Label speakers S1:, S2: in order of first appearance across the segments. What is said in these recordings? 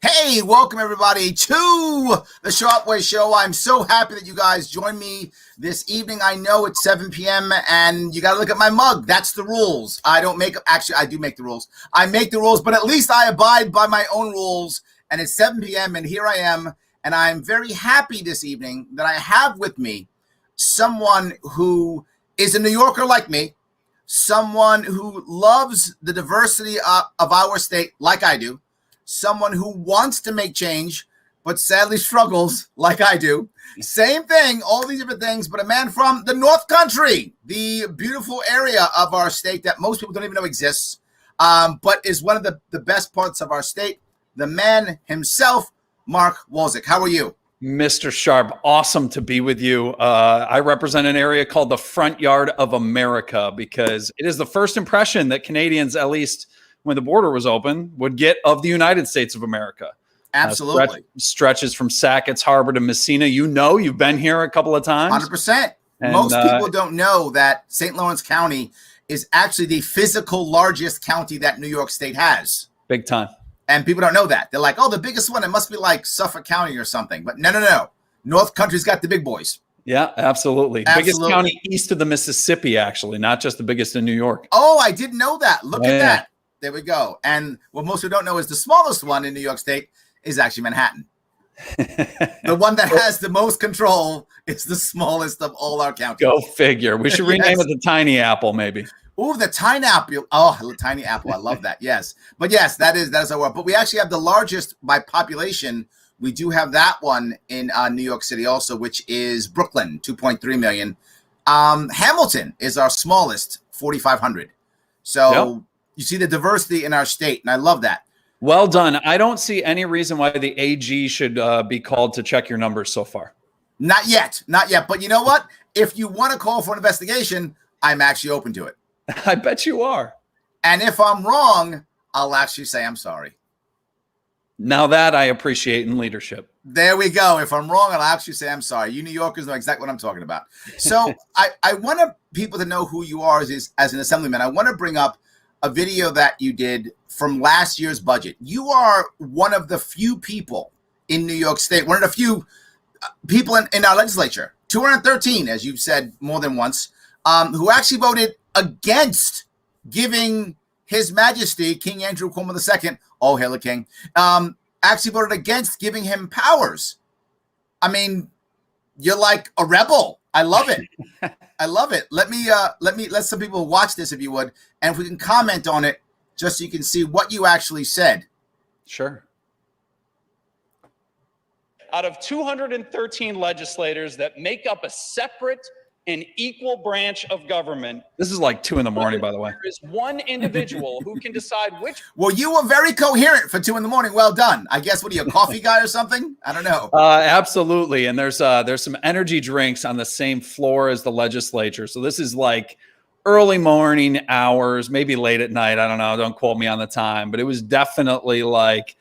S1: Hey, welcome everybody to the Sharpe Way show. I'm so happy that you guys joined me this evening. I know it's 7 p.m. and you got to look at my mug. That's the rules. I don't make, actually, I do make the rules. I make the rules, but at least I abide by my own rules. And it's 7 p.m. and here I am. And I'm very happy this evening that I have with me someone who is a New Yorker like me, someone who loves the diversity of our state like I do, someone who wants to make change, but sadly struggles like I do. Same thing, all these different things, but a man from the North Country, the beautiful area of our state that most people don't even know exists, but is one of the best parts of our state, the man himself, Mark Walczyk. How are you?
S2: Mr. Sharpe, awesome to be with you. I represent an area called the front yard of America because it is the first impression that Canadians, at least when the border was open, would get of the United States of America.
S1: Absolutely.
S2: Stretches from Sackett's Harbor to Messina. You know, you've been here a couple of times.
S1: 100%. Most people don't know that St. Lawrence County is actually the physical largest county that New York State has.
S2: Big time.
S1: And people don't know that. They're like, oh, the biggest one, it must be like Suffolk County or something. But no. North Country's got the big boys.
S2: Yeah, absolutely. Biggest county east of the Mississippi, actually, not just the biggest in New York.
S1: Oh, I didn't know that. Look at that. There we go. And what most people don't know is the smallest one in New York State is actually Manhattan. The one that has the most control is the smallest of all our counties.
S2: Go figure. We should rename it the Tiny Apple, maybe.
S1: Ooh, the Tiny Apple. Oh, the Tiny Apple. I love that. Yes. But yes, that is our world. But we actually have the largest by population. We do have that one in New York City also, which is Brooklyn, 2.3 million. Hamilton is our smallest, 4,500. So you see the diversity in our state, and I love that.
S2: Well done. I don't see any reason why the AG should be called to check your numbers so far.
S1: Not yet. Not yet. But you know what? If you want to call for an investigation, I'm actually open to it.
S2: I bet you are.
S1: And if I'm wrong, I'll actually say I'm sorry.
S2: Now that I appreciate in leadership.
S1: There we go. If I'm wrong, I'll actually say I'm sorry. You New Yorkers know exactly what I'm talking about. So I want people to know who you are as an assemblyman. I want to bring up a video that you did from last year's budget. You are one of the few people in New York State, one of the few people in our legislature, 213, as you've said more than once, who actually voted against giving His Majesty, King Andrew Cuomo II, oh, hail the king, actually voted against giving him powers. I mean, you're like a rebel. I love it. I love it. Let some people watch this if you would, and if we can comment on it, just so you can see what you actually said.
S2: Sure.
S3: Out of 213 legislators that make up a separate and equal branch of government.
S2: This is like 2 a.m, by the way.
S3: There is one individual who can decide which.
S1: Well, you were very coherent for 2 a.m. Well done. I guess, what are you, a coffee guy or something? I don't know.
S2: Absolutely. And there's some energy drinks on the same floor as the legislature. So this is like early morning hours, maybe late at night. I don't know. Don't quote me on the time, but it was definitely like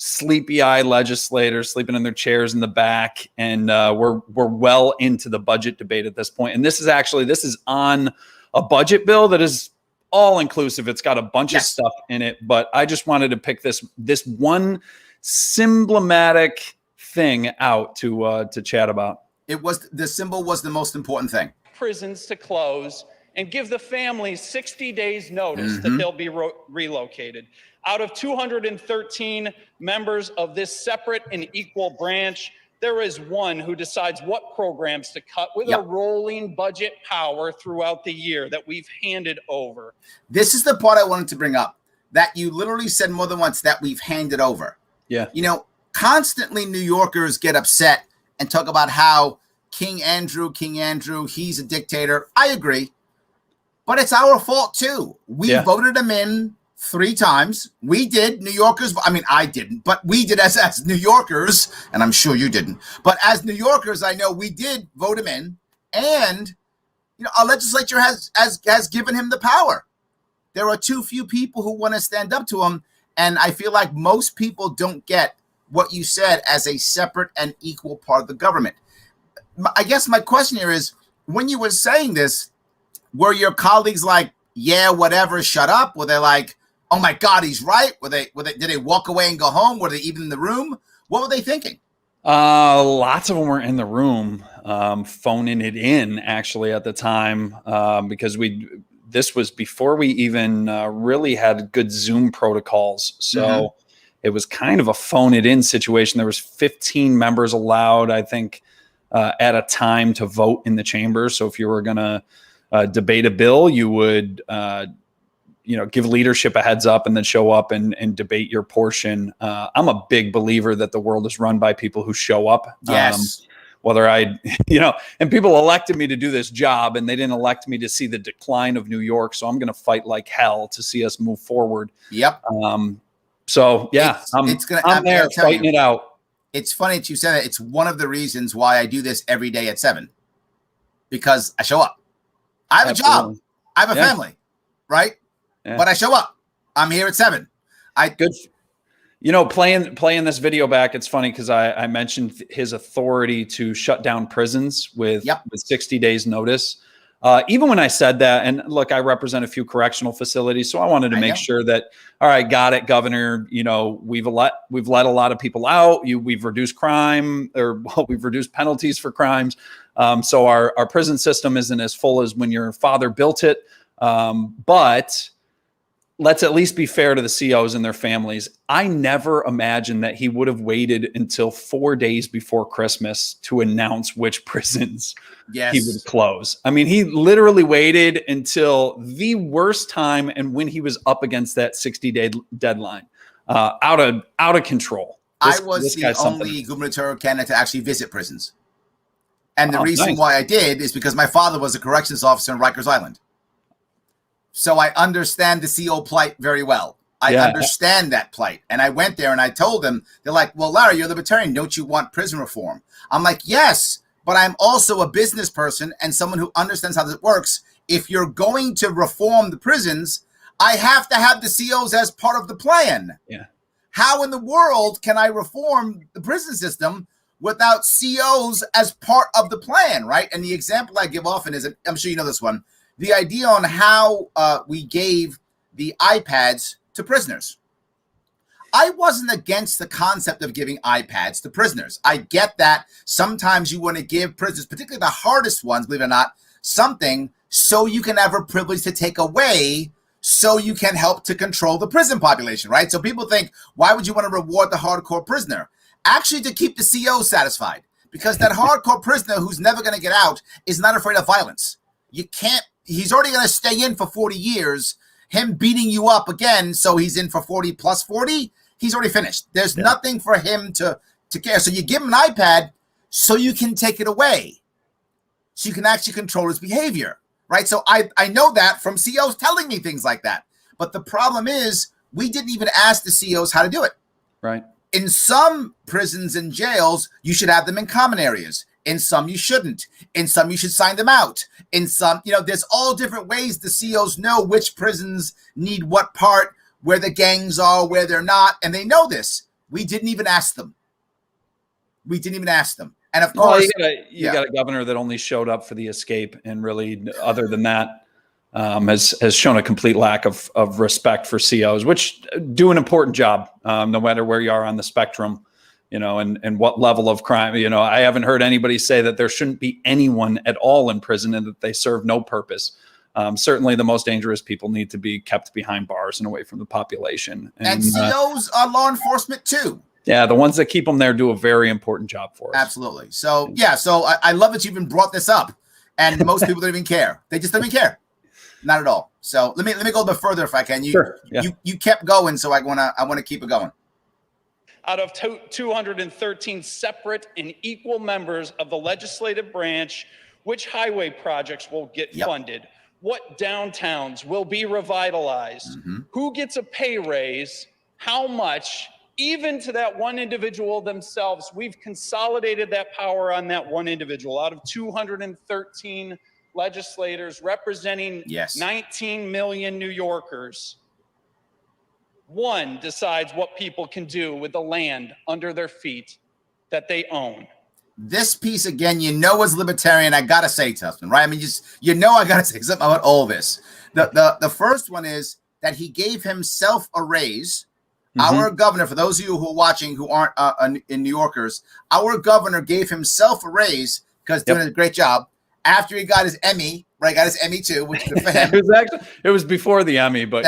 S2: sleepy-eyed legislators sleeping in their chairs in the back, and we're well into the budget debate at this point. And this is on a budget bill that is all inclusive. It's got a bunch of stuff in it, but I just wanted to pick this one symbolic thing out to chat about.
S1: The symbol was the most important thing.
S3: Prisons to close and give the families 60 days notice that they'll be relocated. Out of 213 members of this separate and equal branch, there is one who decides what programs to cut with a rolling budget power throughout the year that we've handed over.
S1: This is the part I wanted to bring up, that you literally said more than once that we've handed over.
S2: Yeah.
S1: You know, constantly New Yorkers get upset and talk about how King Andrew, he's a dictator. I agree. But it's our fault too. We voted him in 3 times. We did, New Yorkers. I mean, I didn't, but we did as New Yorkers, and I'm sure you didn't. But as New Yorkers, I know we did vote him in, and our legislature has given him the power. There are too few people who want to stand up to him, and I feel like most people don't get what you said as a separate and equal part of the government. I guess my question here is, when you were saying this, were your colleagues like, yeah, whatever, shut up? Were they like, oh my God, he's right? Did they walk away and go home? Were they even in the room? What were they thinking?
S2: Lots of them were in the room, phoning it in actually at the time, because this was before we even really had good Zoom protocols. So it was kind of a phone it in situation. There was 15 members allowed, I think, at a time to vote in the chamber. So if you were going to debate a bill, you would, give leadership a heads up and then show up and debate your portion. I'm a big believer that the world is run by people who show up.
S1: Yes.
S2: Whether and people elected me to do this job, and they didn't elect me to see the decline of New York. So I'm going to fight like hell to see us move forward.
S1: Yep.
S2: I'm there fighting it out.
S1: It's funny that you said that. It's one of the reasons why I do this every day at 7, because I show up. I have a job. I have a family, right? Yeah. But I show up. I'm here at 7.
S2: Good. Playing this video back, it's funny because I mentioned his authority to shut down prisons with 60 days notice. Even when I said that, and look, I represent a few correctional facilities, so I wanted to make sure that, all right, got it, Governor. We've let a lot of people out. We've reduced crime, we've reduced penalties for crimes. So our prison system isn't as full as when your father built it. But let's at least be fair to the COs and their families. I never imagined that he would have waited until 4 days before Christmas to announce which prisons he would close. I mean, he literally waited until the worst time and when he was up against that 60-day deadline, out of control.
S1: I was the only gubernatorial candidate to actually visit prisons. And the reason why I did is because my father was a corrections officer in Rikers Island. So I understand the CO plight very well. I understand that plight. And I went there and I told them, they're like, well, Larry, you're libertarian. Don't you want prison reform? I'm like, yes, but I'm also a business person and someone who understands how this works. If you're going to reform the prisons, I have to have the COs as part of the plan.
S2: Yeah.
S1: How in the world can I reform the prison system without COs as part of the plan, right? And the example I give often is, I'm sure you know this one, the idea on how we gave the iPads to prisoners. I wasn't against the concept of giving iPads to prisoners. I get that sometimes you want to give prisoners, particularly the hardest ones, believe it or not, something so you can have a privilege to take away so you can help to control the prison population, right? So people think, why would you want to reward the hardcore prisoner? Actually, to keep the CO satisfied, because that hardcore prisoner who's never going to get out is not afraid of violence. He's already going to stay in for 40 years. Him beating you up again, so he's in for 40 plus 40, he's already finished. There's nothing for him to care. So you give him an iPad so you can take it away. So you can actually control his behavior, right? So I know that from COs telling me things like that. But the problem is we didn't even ask the COs how to do it.
S2: Right.
S1: In some prisons and jails, you should have them in common areas. In some, you shouldn't. In some, you should sign them out. In some, there's all different ways the COs know which prisons need what part, where the gangs are, where they're not. And they know this. We didn't even ask them. And of course,
S2: you got a governor that only showed up for the escape, and really, other than that, has shown a complete lack of respect for COs, which do an important job, no matter where you are on the spectrum. And what level of crime, I haven't heard anybody say that there shouldn't be anyone at all in prison and that they serve no purpose. Certainly the most dangerous people need to be kept behind bars and away from the population.
S1: And COs are law enforcement too.
S2: Yeah, the ones that keep them there do a very important job for us.
S1: Absolutely. So, I love that you even brought this up. And most people don't even care. They just don't even care. Not at all. So let me go a bit further if I can. You kept going, so I want to keep it going.
S3: Out of 213 separate and equal members of the legislative branch, which highway projects will get funded? What downtowns will be revitalized? Who gets a pay raise? How much? Even to that one individual themselves, we've consolidated that power on that one individual. Out of 213 legislators representing 19 million New Yorkers, one decides what people can do with the land under their feet that they own.
S1: This piece, again, as libertarian, I got to say, Tustman, right? I mean, I got to say something about all this. The first one is that he gave himself a raise.
S2: Mm-hmm.
S1: Our governor, for those of you who are watching who aren't in New Yorkers, our governor gave himself a raise because doing a great job after he got his Emmy. Right, got his Emmy too, which is good for him.
S2: It was before the Emmy, but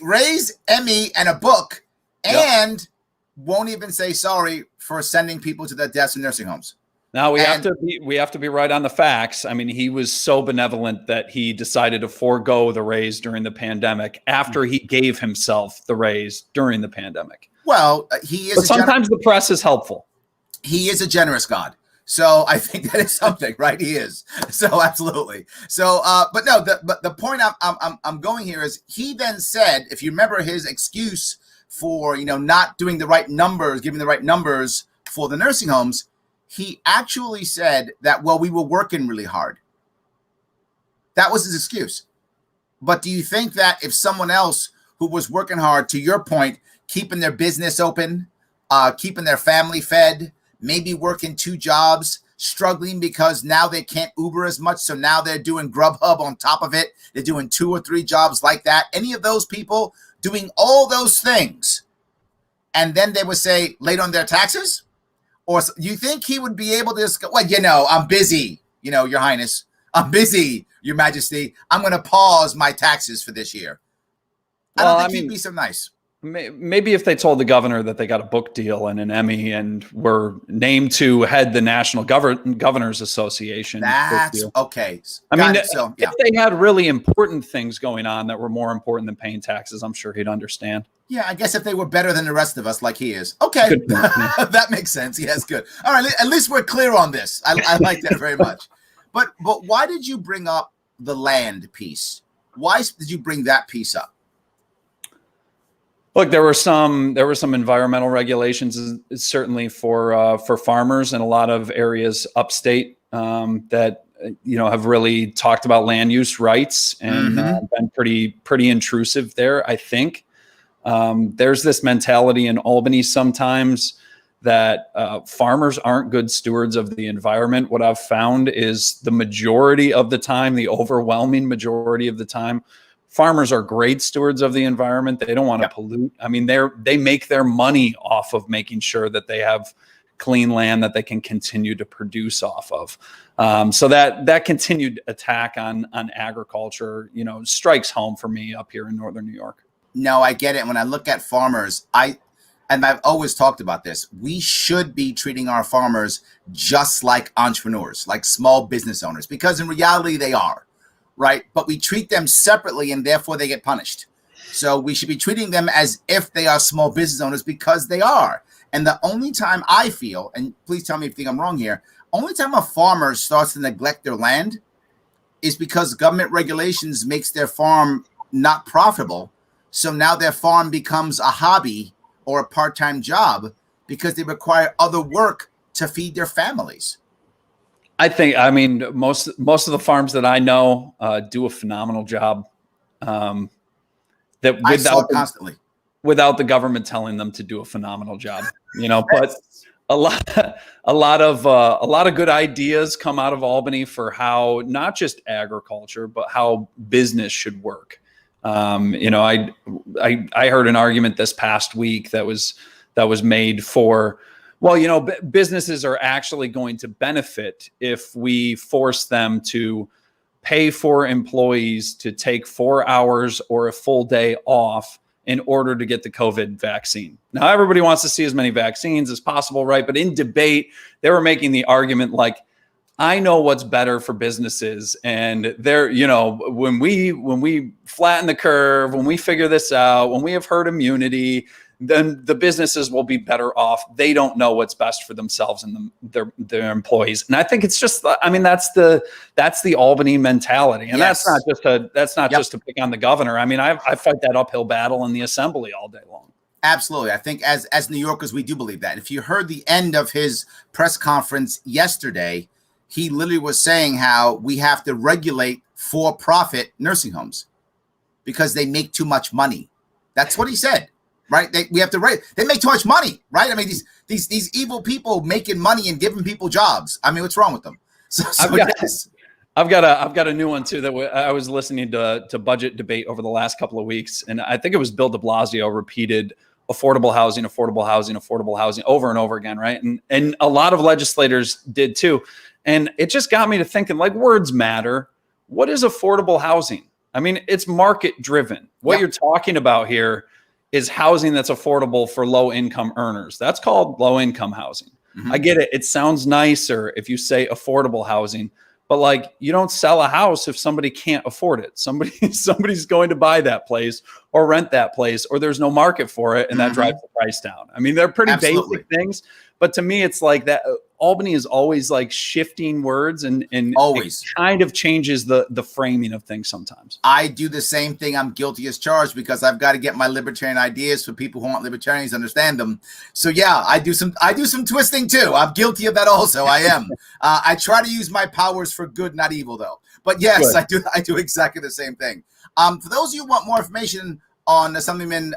S1: raise, Emmy, and a book, and won't even say sorry for sending people to their deaths in nursing homes.
S2: Now we have to be right on the facts. I mean, he was so benevolent that he decided to forego the raise during the pandemic after he gave himself the raise during the pandemic.
S1: Well, he is.
S2: But sometimes the press is helpful.
S1: He is a generous God. So I think that is something, right? He is. So absolutely. So, but no, the point I'm going here is he then said, if you remember his excuse for, not doing the right numbers, giving the right numbers for the nursing homes, he actually said that, well, we were working really hard. That was his excuse. But do you think that if someone else who was working hard, to your point, keeping their business open, keeping their family fed, maybe working 2 jobs, struggling because now they can't Uber as much, so now they're doing Grubhub on top of it. They're doing 2 or 3 jobs like that. Any of those people doing all those things, and then they would say late on their taxes? Or you think he would be able to just go, well, I'm busy, Your Highness. I'm busy, Your Majesty. I'm going to pause my taxes for this year. I don't think he'd be so nice.
S2: Maybe if they told the governor that they got a book deal and an Emmy and were named to head the National Governors Association.
S1: That's okay.
S2: I mean, if they had really important things going on that were more important than paying taxes, I'm sure he'd understand.
S1: Yeah, I guess if they were better than the rest of us, like he is. Okay, that makes sense. Yes, good. All right, at least we're clear on this. I like that very much. But why did you bring up the land piece? Why did you bring that piece up?
S2: Look, there were some environmental regulations, certainly for farmers in a lot of areas upstate that have really talked about land use rights and been pretty intrusive there. I think there's this mentality in Albany sometimes that farmers aren't good stewards of the environment. What I've found is the majority of the time, the overwhelming majority of the time, farmers are great stewards of the environment. They don't want to pollute. I mean, they make their money off of making sure that they have clean land that they can continue to produce off of. So that continued attack on agriculture, strikes home for me up here in Northern New York.
S1: No, I get it. When I look at farmers, I've always talked about this. We should be treating our farmers just like entrepreneurs, like small business owners, because in reality they are. Right. But we treat them separately and therefore they get punished. So we should be treating them as if they are small business owners because they are. And the only time I feel, and please tell me if you think I'm wrong here, only time a farmer starts to neglect their land is because government regulations makes their farm not profitable. So now their farm becomes a hobby or a part-time job because they require other work to feed their families.
S2: I mean, most of the farms that I know do a phenomenal job. That without the government telling them to do a phenomenal job, But a lot of good ideas come out of Albany for how not just agriculture but how business should work. I heard an argument this past week that was made for. Well, businesses are actually going to benefit if we force them to pay for employees to take 4 hours or a full day off in order to get the COVID vaccine. Now, everybody wants to see as many vaccines as possible, right? But in debate, they were making the argument like, I know what's better for businesses. And they're, when we flatten the curve, when we figure this out, when we have herd immunity, then the businesses will be better off. They don't know what's best for themselves and their employees. And I think it's just, that's the Albany mentality. And that's not just to pick on the governor. I mean, I fight that uphill battle in the assembly all day long.
S1: Absolutely. I think as New Yorkers, we do believe that. If you heard the end of his press conference yesterday, he literally was saying how we have to regulate for-profit nursing homes because they make too much money. That's what he said. Right? We have to rate. They make too much money, right? I mean, these evil people making money and giving people jobs. I mean, what's wrong with them? So yes.
S2: I've got a new one too that I was listening to budget debate over the last couple of weeks, and I think it was Bill de Blasio repeated affordable housing over and over again, right? And a lot of legislators did too, and it just got me to thinking, like, words matter. What is affordable housing? I mean, it's market driven. What you're talking about here is housing that's affordable for low income earners. That's called low income housing. I get it. It sounds nicer if you say affordable housing. But like, you don't sell a house if somebody can't afford it. Somebody's going to buy that place or rent that place, or there's no market for it, and that drives the price down. I mean, they're pretty basic things, but to me, it's like that. Albany is always like shifting words, and
S1: always
S2: it kind of changes the framing of things sometimes.
S1: I do the same thing. I'm guilty as charged because I've got to get my libertarian ideas for people who aren't libertarians to understand them. So yeah, I do some twisting too. I'm guilty of that also. I am. I try to use my powers for good, not evil, though. But yes, good. I do exactly the same thing. For those of you who want more information on Assemblyman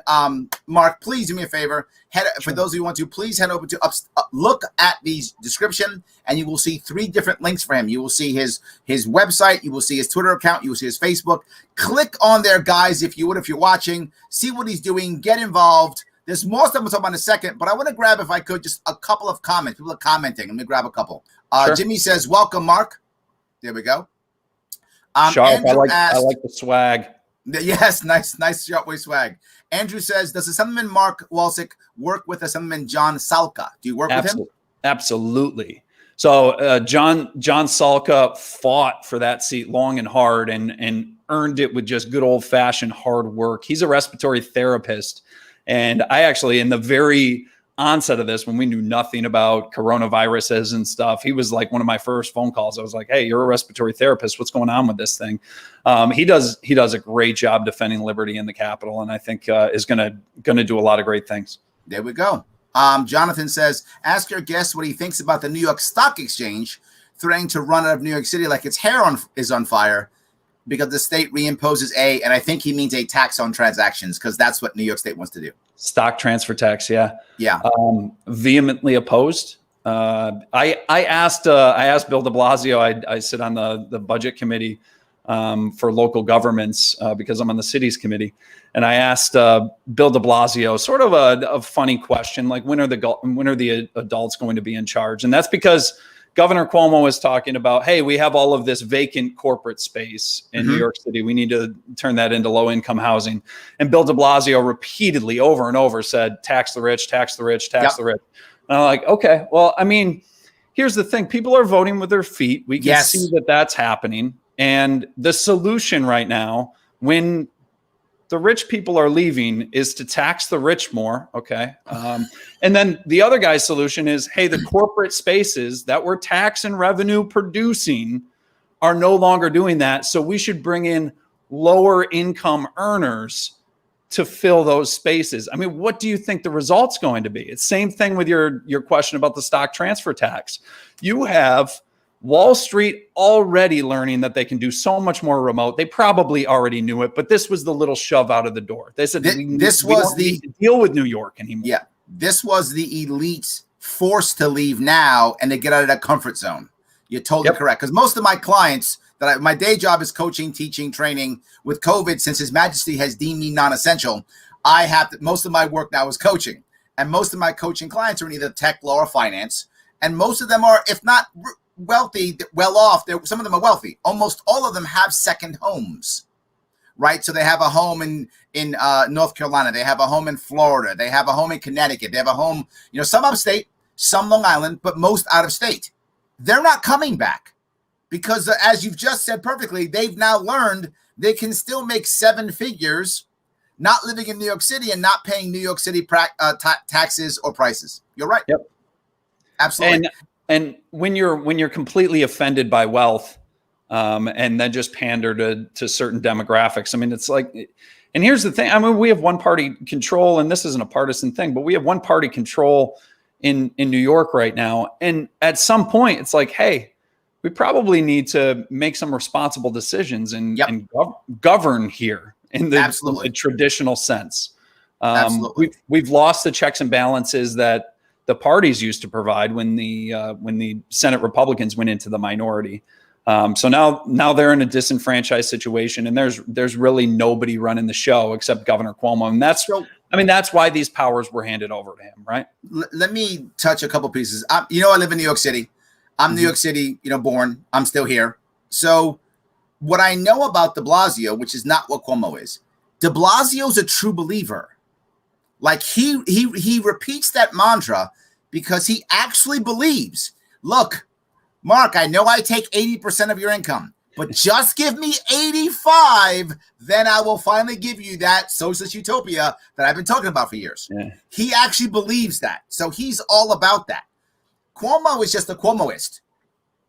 S1: Mark, please do me a favor. For those of you who want to, please head over to look at the description, and you will see 3 different links for him. You will see his website, you will see his Twitter account, you will see his Facebook. Click on there, guys, if you're watching. See what he's doing. Get involved. There's more stuff we'll talk about in a second, but I want to grab, if I could, just a couple of comments. People are commenting. Let me grab a couple. Sure. Jimmy says, "Welcome, Mark." There we go.
S2: Sharpe, I like the swag.
S1: Yes, nice Sharpe Way swag. Andrew says, "Does Assemblyman Mark Walczyk work with Assemblyman John Salka? Do you work with him?"
S2: Absolutely. So John Salka fought for that seat long and hard, and earned it with just good old fashioned hard work. He's a respiratory therapist, and I actually, in the very onset of this, when we knew nothing about coronaviruses and stuff, he was like one of my first phone calls. I was like, "Hey, you're a respiratory therapist. What's going on with this thing?" He does a great job defending liberty in the Capitol, and I think is gonna do a lot of great things.
S1: There we go. Jonathan says, "Ask your guest what he thinks about the New York Stock Exchange threatening to run out of New York City like its hair is on fire because the state reimposes and I think he means a tax on transactions, because that's what New York State wants to do."
S2: Stock transfer tax, yeah. Vehemently opposed. I asked Bill de Blasio. I sit on the budget committee for local governments because I'm on the cities committee, and I asked Bill de Blasio sort of a funny question, like, when are the adults going to be in charge? And that's because Governor Cuomo was talking about, hey, we have all of this vacant corporate space in New York City. We need to turn that into low-income housing. And Bill de Blasio repeatedly, over and over, said, tax the rich, tax the rich, tax the rich. And I'm like, okay, well, I mean, here's the thing. People are voting with their feet. We can see that that's happening. And the solution right now, when the rich people are leaving, is to tax the rich more. Okay. And then the other guy's solution is, hey, the corporate spaces that were tax and revenue producing are no longer doing that. So we should bring in lower income earners to fill those spaces. I mean, what do you think the result's going to be? It's same thing with your question about the stock transfer tax. You have Wall Street already learning that they can do so much more remote. They probably already knew it, but this was the little shove out of the door. They said, we don't need to deal with New York anymore.
S1: Yeah, this was the elites forced to leave now and to get out of that comfort zone. You're totally correct. Because most of my clients, my day job is coaching, teaching, training. With COVID, since His Majesty has deemed me non-essential, most of my work now is coaching. And most of my coaching clients are in either tech, law, or finance. And most of them are, if not wealthy, well off. Some of them are wealthy. Almost all of them have second homes, right? So they have a home in North Carolina. They have a home in Florida. They have a home in Connecticut. They have a home, some upstate, some Long Island, but most out of state. They're not coming back because, as you've just said perfectly, they've now learned they can still make 7 figures not living in New York City and not paying New York City taxes or prices. You're right.
S2: Yep.
S1: Absolutely.
S2: And when you're completely offended by wealth, and then just pander to certain demographics, I mean, it's like, and here's the thing. I mean, we have one party control, and this isn't a partisan thing, but we have one party control in New York right now. And at some point, it's like, hey, we probably need to make some responsible decisions and govern here in the traditional sense. We've lost the checks and balances that the parties used to provide when the Senate Republicans went into the minority. So now they're in a disenfranchised situation, and there's really nobody running the show except Governor Cuomo, and that's why these powers were handed over to him, right?
S1: Let me touch a couple pieces. I live in New York City. I'm New York City, born. I'm still here. So what I know about de Blasio, which is not what Cuomo is, de Blasio's a true believer. Like he repeats that mantra because he actually believes, look, Mark, I know I take 80% of your income, but just give me 85, then I will finally give you that socialist utopia that I've been talking about for years. Yeah. He actually believes that. So he's all about that. Cuomo is just a Cuomoist.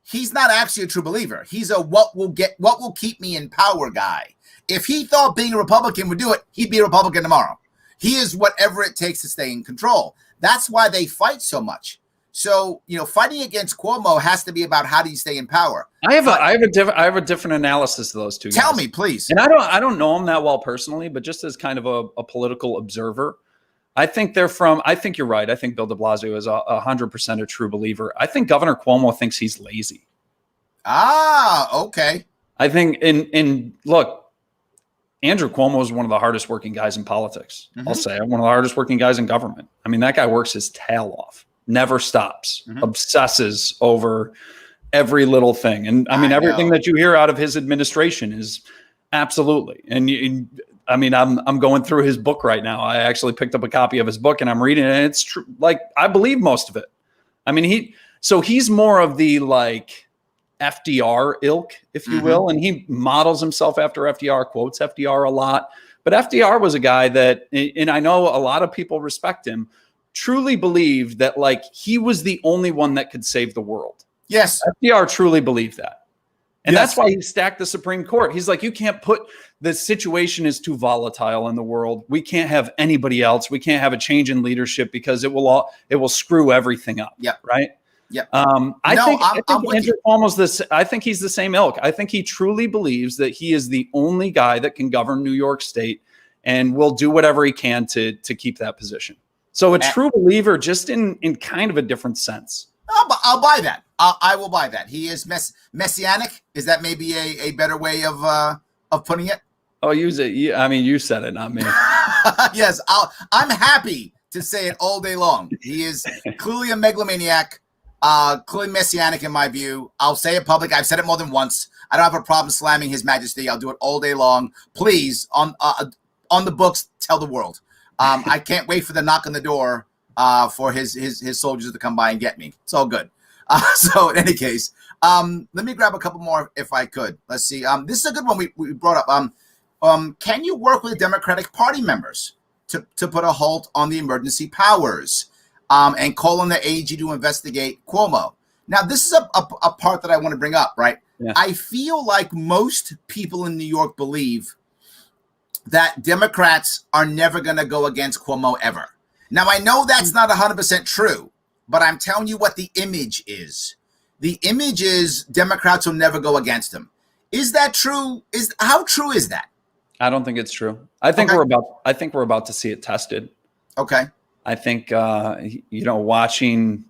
S1: He's not actually a true believer. He's a what will keep me in power guy. If he thought being a Republican would do it, he'd be a Republican tomorrow. He is whatever it takes to stay in control. That's why they fight so much. So, fighting against Cuomo has to be about how do you stay in power.
S2: I have a different analysis of those two guys.
S1: Tell me, please.
S2: And I don't know them that well personally, but just as kind of a political observer, I think you're right. I think Bill de Blasio is 100% a true believer. I think Governor Cuomo thinks he's lazy.
S1: Okay.
S2: I think, and look, Andrew Cuomo is one of the hardest working guys in politics. I'll say one of the hardest working guys in government. I mean, that guy works his tail off. Never stops, obsesses over every little thing. And I mean, everything that you hear out of his administration is absolutely. And I'm going through his book right now. I actually picked up a copy of his book and I'm reading it. And it's true. Like, I believe most of it. I mean, he's more of the like FDR ilk, if you will. And he models himself after FDR, quotes FDR a lot. But FDR was a guy that, and I know a lot of people respect him, truly believed that like he was the only one that could save the world.
S1: Yes.
S2: FDR truly believed that. And that's why he stacked the Supreme Court. He's like, you can't the situation is too volatile in the world. We can't have anybody else. We can't have a change in leadership because it will screw everything up.
S1: Yeah.
S2: Right.
S1: Yeah.
S2: I think Andrew Cuomo's this. I think he's the same ilk. I think he truly believes that he is the only guy that can govern New York State and will do whatever he can to keep that position. So a true believer, just in kind of a different sense.
S1: I'll buy that. I will buy that. He is messianic. Is that maybe a better way of putting it?
S2: Oh, use it. I mean, you said it, not me.
S1: Yes, I'm happy to say it all day long. He is clearly a megalomaniac, clearly messianic in my view. I'll say it public. I've said it more than once. I don't have a problem slamming His Majesty. I'll do it all day long. Please, on the books, tell the world. I can't wait for the knock on the door for his soldiers to come by and get me. It's all good. So in any case, let me grab a couple more if I could. Let's see. This is a good one we brought up. Can you work with Democratic Party members to put a halt on the emergency powers and call on the AG to investigate Cuomo? Now, this is a part that I want to bring up, right? Yeah. I feel like most people in New York believe that Democrats are never going to go against Cuomo ever. Now, I know that's not 100% true, but I'm telling you what the image is. The image is Democrats will never go against him. Is that true? How true is that?
S2: I don't think it's true. I think we're about to see it tested.
S1: Okay.
S2: I think watching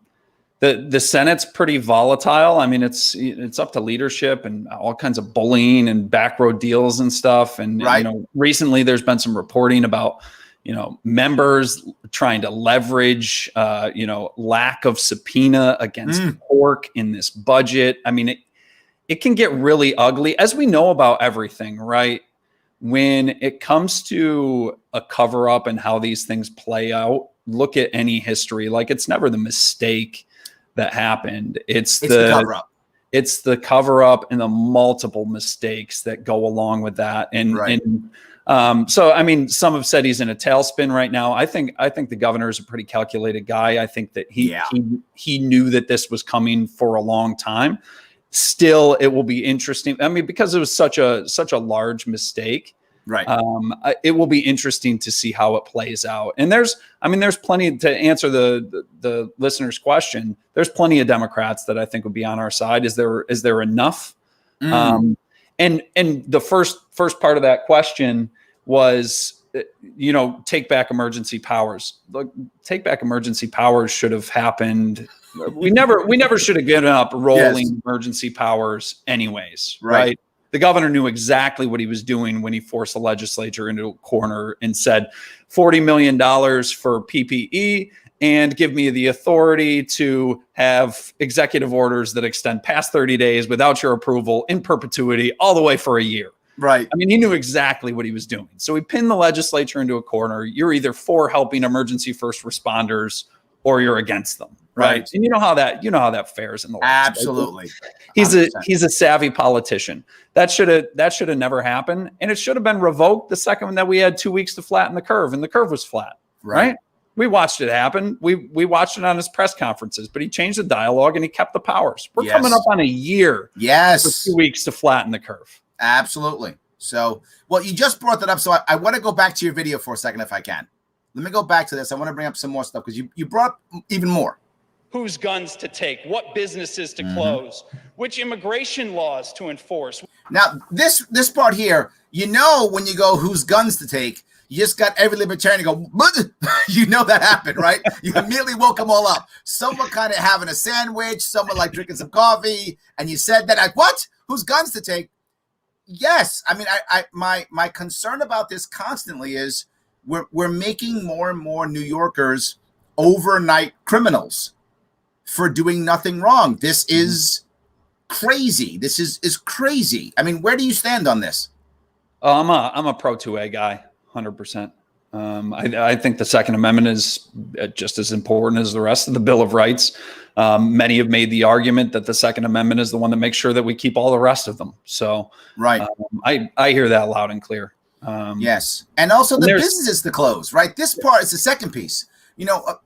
S2: the Senate's pretty volatile. I mean, it's up to leadership and all kinds of bullying and back road deals and stuff. And
S1: right.
S2: Recently there's been some reporting about members trying to leverage lack of subpoena against pork in this budget. I mean, it can get really ugly, as we know about everything, right? When it comes to a cover up and how these things play out, look at any history. Like, it's never the mistake that happened. It's the cover up. It's the cover up and the multiple mistakes that go along with that. And,
S1: right.
S2: So, I mean, some have said he's in a tailspin right now. I think the governor is a pretty calculated guy. I think that he knew that this was coming for a long time. Still, it will be interesting. I mean, because it was such a large mistake.
S1: Right.
S2: It will be interesting to see how it plays out. And there's plenty to answer the listener's question. There's plenty of Democrats that I think would be on our side. Is there enough? And the first part of that question was, take back emergency powers. Look, take back emergency powers should have happened. We never should have given up rolling emergency powers anyways, right? The governor knew exactly what he was doing when he forced the legislature into a corner and said $40 million for PPE and give me the authority to have executive orders that extend past 30 days without your approval in perpetuity all the way for a year.
S1: Right.
S2: I mean, he knew exactly what he was doing. So he pinned the legislature into a corner. You're either for helping emergency first responders or you're against them. Right. And you know how that fares in the legislature.
S1: Absolutely.
S2: 100%. He's a savvy politician. That should have never happened. And it should have been revoked the second that we had 2 weeks to flatten the curve, and the curve was flat. Right. We watched it happen. We watched it on his press conferences, but he changed the dialogue and he kept the powers. We're coming up on a year. For 2 weeks to flatten the curve.
S1: Absolutely. So, well, you just brought that up. So I want to go back to your video for a second, if I can. Let me go back to this. I want to bring up some more stuff because you brought up even more.
S3: Whose guns to take, what businesses to close, which immigration laws to enforce.
S1: Now, this part here, when you go whose guns to take, you just got every libertarian to go, that happened, right? You immediately woke them all up. Someone kind of having a sandwich, someone like drinking some coffee, and you said that, what? Whose guns to take? Yes. I mean, my concern about this constantly is we're making more and more New Yorkers overnight criminals for doing nothing wrong. This is crazy. This is crazy. I mean, where do you stand on this?
S2: I'm a pro 2A guy, 100%. I think the Second Amendment is just as important as the rest of the Bill of Rights. Many have made the argument that the Second Amendment is the one that makes sure that we keep all the rest of them. So I hear that loud and clear.
S1: Yes. And also the businesses to close, right? This part is the second piece.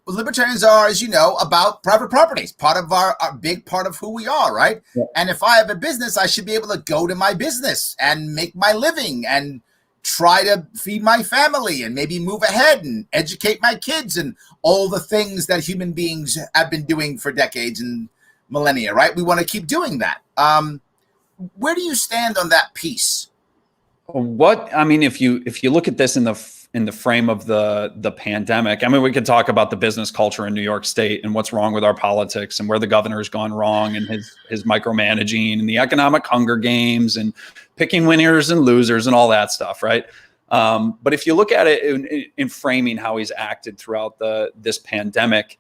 S1: Libertarians are, as you know, about private properties, part of our big part of who we are, right? Yeah. And if I have a business, I should be able to go to my business and make my living and try to feed my family and maybe move ahead and educate my kids and all the things that human beings have been doing for decades and millennia, right? We want to keep doing that. Where do you stand on that piece?
S2: If you look at this in the frame of the pandemic, I mean, we could talk about the business culture in New York State and what's wrong with our politics and where the governor has gone wrong and his micromanaging and the economic Hunger Games and picking winners and losers and all that stuff, right? But if you look at it in framing how he's acted throughout this pandemic,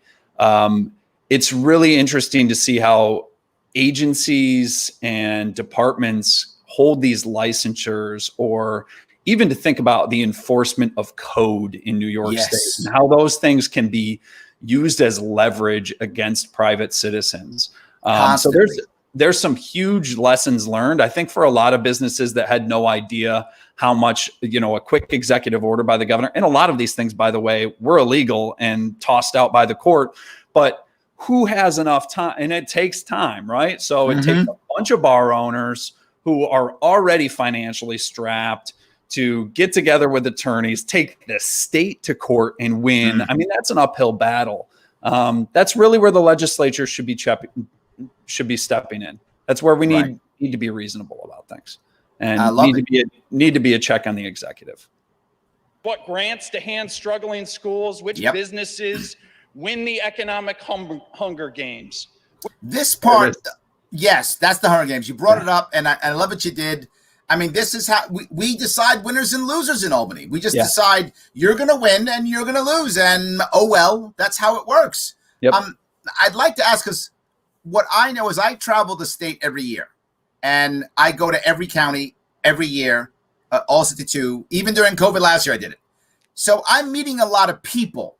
S2: it's really interesting to see how agencies and departments hold these licensures, or even to think about the enforcement of code in New York State and how those things can be used as leverage against private citizens. So there's some huge lessons learned, I think, for a lot of businesses that had no idea how much, a quick executive order by the governor. And a lot of these things, by the way, were illegal and tossed out by the court. But who has enough time? And it takes time, right? So it takes a bunch of bar owners who are already financially strapped to get together with attorneys, take the state to court and win. I mean, that's an uphill battle. That's really where the legislature should be stepping in. That's where we need to be reasonable about things and need to be a check on the executive.
S3: What grants to hand struggling schools, which businesses win the economic Hunger Games.
S1: This part, yes, that's the Hunger Games. You brought it up, and I love what you did. I mean, this is how we decide winners and losers in Albany. We just decide you're going to win and you're going to lose. And, oh, well, that's how it works. Yep. I'd like to ask, because what I know is I travel the state every year. And I go to every county every year, all 62. Even during COVID last year, I did it. So I'm meeting a lot of people.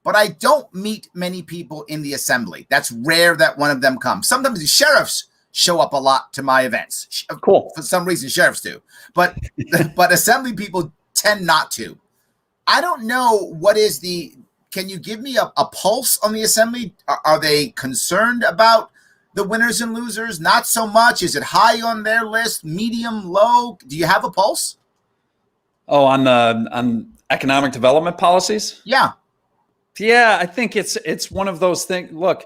S1: But I don't meet many people in the assembly. That's rare that one of them comes. Sometimes the sheriffs show up a lot to my events.
S2: Cool.
S1: For some reason, sheriffs do. But assembly people tend not to. I don't know can you give me a pulse on the assembly? Are they concerned about the winners and losers? Not so much. Is it high on their list? Medium, low? Do you have a pulse?
S2: Oh, on economic development policies?
S1: Yeah.
S2: Yeah, I think it's one of those things. Look,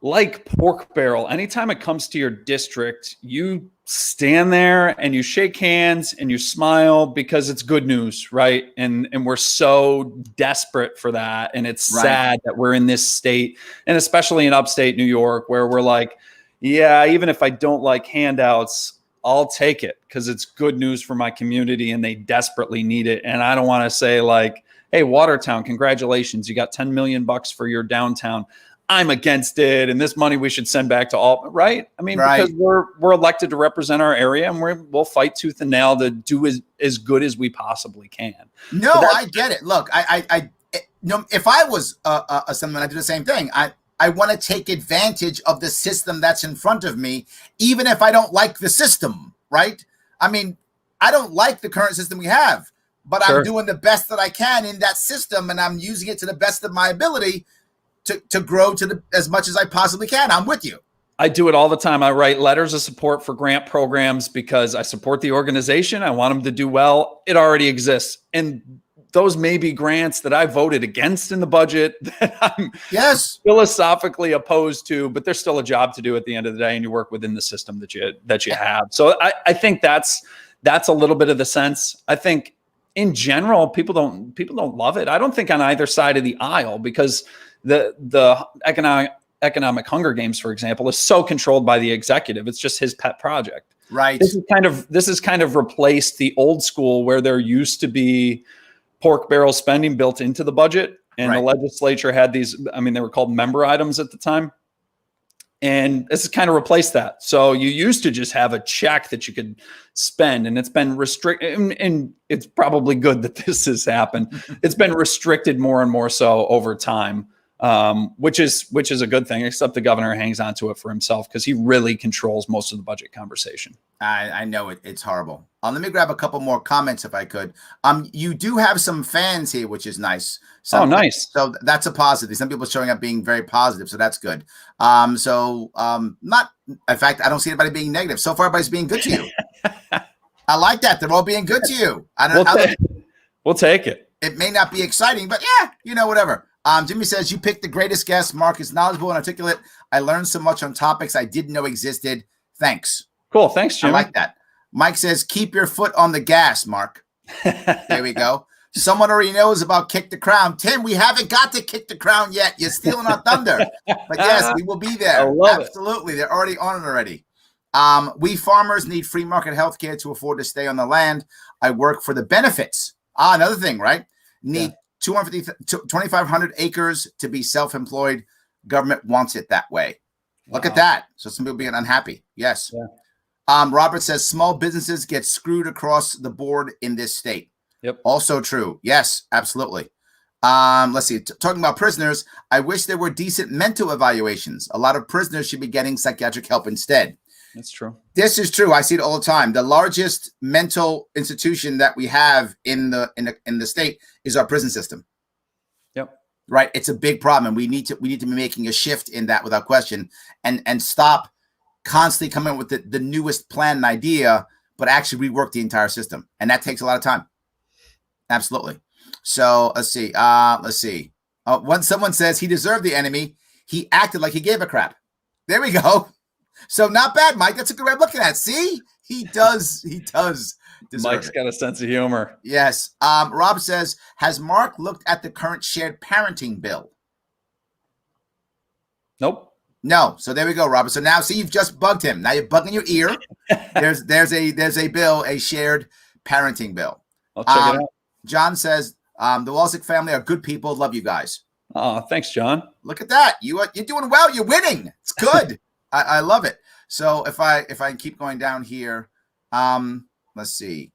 S2: like pork barrel, anytime it comes to your district, you stand there and you shake hands and you smile because it's good news, right? And we're so desperate for that. And it's sad that we're in this state, and especially in upstate New York, where we're like, yeah, even if I don't like handouts, I'll take it because it's good news for my community and they desperately need it. And I don't want to say like, hey, Watertown, congratulations, you got $10 million for your downtown. I'm against it, and this money we should send back to all, right? I mean, because we're elected to represent our area, and we'll fight tooth and nail to do as good as we possibly can.
S1: No, I get it. Look, if I was someone, I'd do the same thing. I want to take advantage of the system that's in front of me, even if I don't like the system, right? I mean, I don't like the current system we have, but I'm doing the best that I can in that system, and I'm using it to the best of my ability to grow as much as I possibly can. I'm with you.
S2: I do it all the time. I write letters of support for grant programs because I support the organization. I want them to do well. It already exists. And those may be grants that I voted against in the budget that I'm philosophically opposed to, but there's still a job to do at the end of the day, and you work within the system that you have. So I think that's a little bit of the sense. I think in general, people don't love it. I don't think on either side of the aisle, because the economic Hunger Games, for example, is so controlled by the executive. It's just his pet project.
S1: Right.
S2: This is kind of replaced the old school where there used to be pork barrel spending built into the budget, and the legislature had these. I mean, they were called member items at the time, and this has kind of replaced that. So you used to just have a check that you could spend, and it's been restricted. And it's probably good that this has happened. It's been restricted more and more so over time. Which is a good thing, except the governor hangs on to it for himself because he really controls most of the budget conversation.
S1: I know it's horrible. Let me grab a couple more comments if I could. You do have some fans here, which is nice.
S2: Nice.
S1: So that's a positive. Some people showing up being very positive, so that's good. Not, in fact, I don't see anybody being negative. So far, everybody's being good to you. I like that. They're all being good to you.
S2: We'll take it.
S1: It may not be exciting, but yeah, whatever. Jimmy says, you picked the greatest guest. Mark is knowledgeable and articulate. I learned so much on topics I didn't know existed. Thanks.
S2: Cool. Thanks, Jimmy.
S1: I like that. Mike says, keep your foot on the gas, Mark. There we go. Someone already knows about Kick the Crown. Tim, we haven't got to Kick the Crown yet. You're stealing our thunder. But yes, we will be there. Absolutely. They're already on it already. We farmers need free market health care to afford to stay on the land. I work for the benefits. Another thing, right? Need 2,500 acres to be self-employed. Government wants it that way. Look at that. So some people being unhappy. Yes. Yeah. Robert says small businesses get screwed across the board in this state.
S2: Yep.
S1: Also true. Yes, absolutely. Let's see. Talking about prisoners, I wish there were decent mental evaluations. A lot of prisoners should be getting psychiatric help instead.
S2: That's true.
S1: This is true. I see it all the time. The largest mental institution that we have in the state is our prison system.
S2: Yep.
S1: Right. It's a big problem. And we need to be making a shift in that without question, and stop constantly coming up with the newest plan and idea, but actually rework the entire system. And that takes a lot of time. Absolutely. So let's see. When someone says he deserved the enemy, he acted like he gave a crap. There we go. So not bad, Mike. That's a good way of looking at it. See, he does.
S2: Mike's got a sense of humor.
S1: Yes. Rob says, has Mark looked at the current shared parenting bill?
S2: Nope.
S1: No. So there we go, Robert. So now, see, you've just bugged him. Now you're bugging your ear. There's a bill, a shared parenting bill.
S2: I'll check it out.
S1: John says, the Walczyk family are good people. Love you guys.
S2: Oh, thanks, John.
S1: Look at that. You're doing well. You're winning. It's good. I love it. So if I can keep going down here, let's see.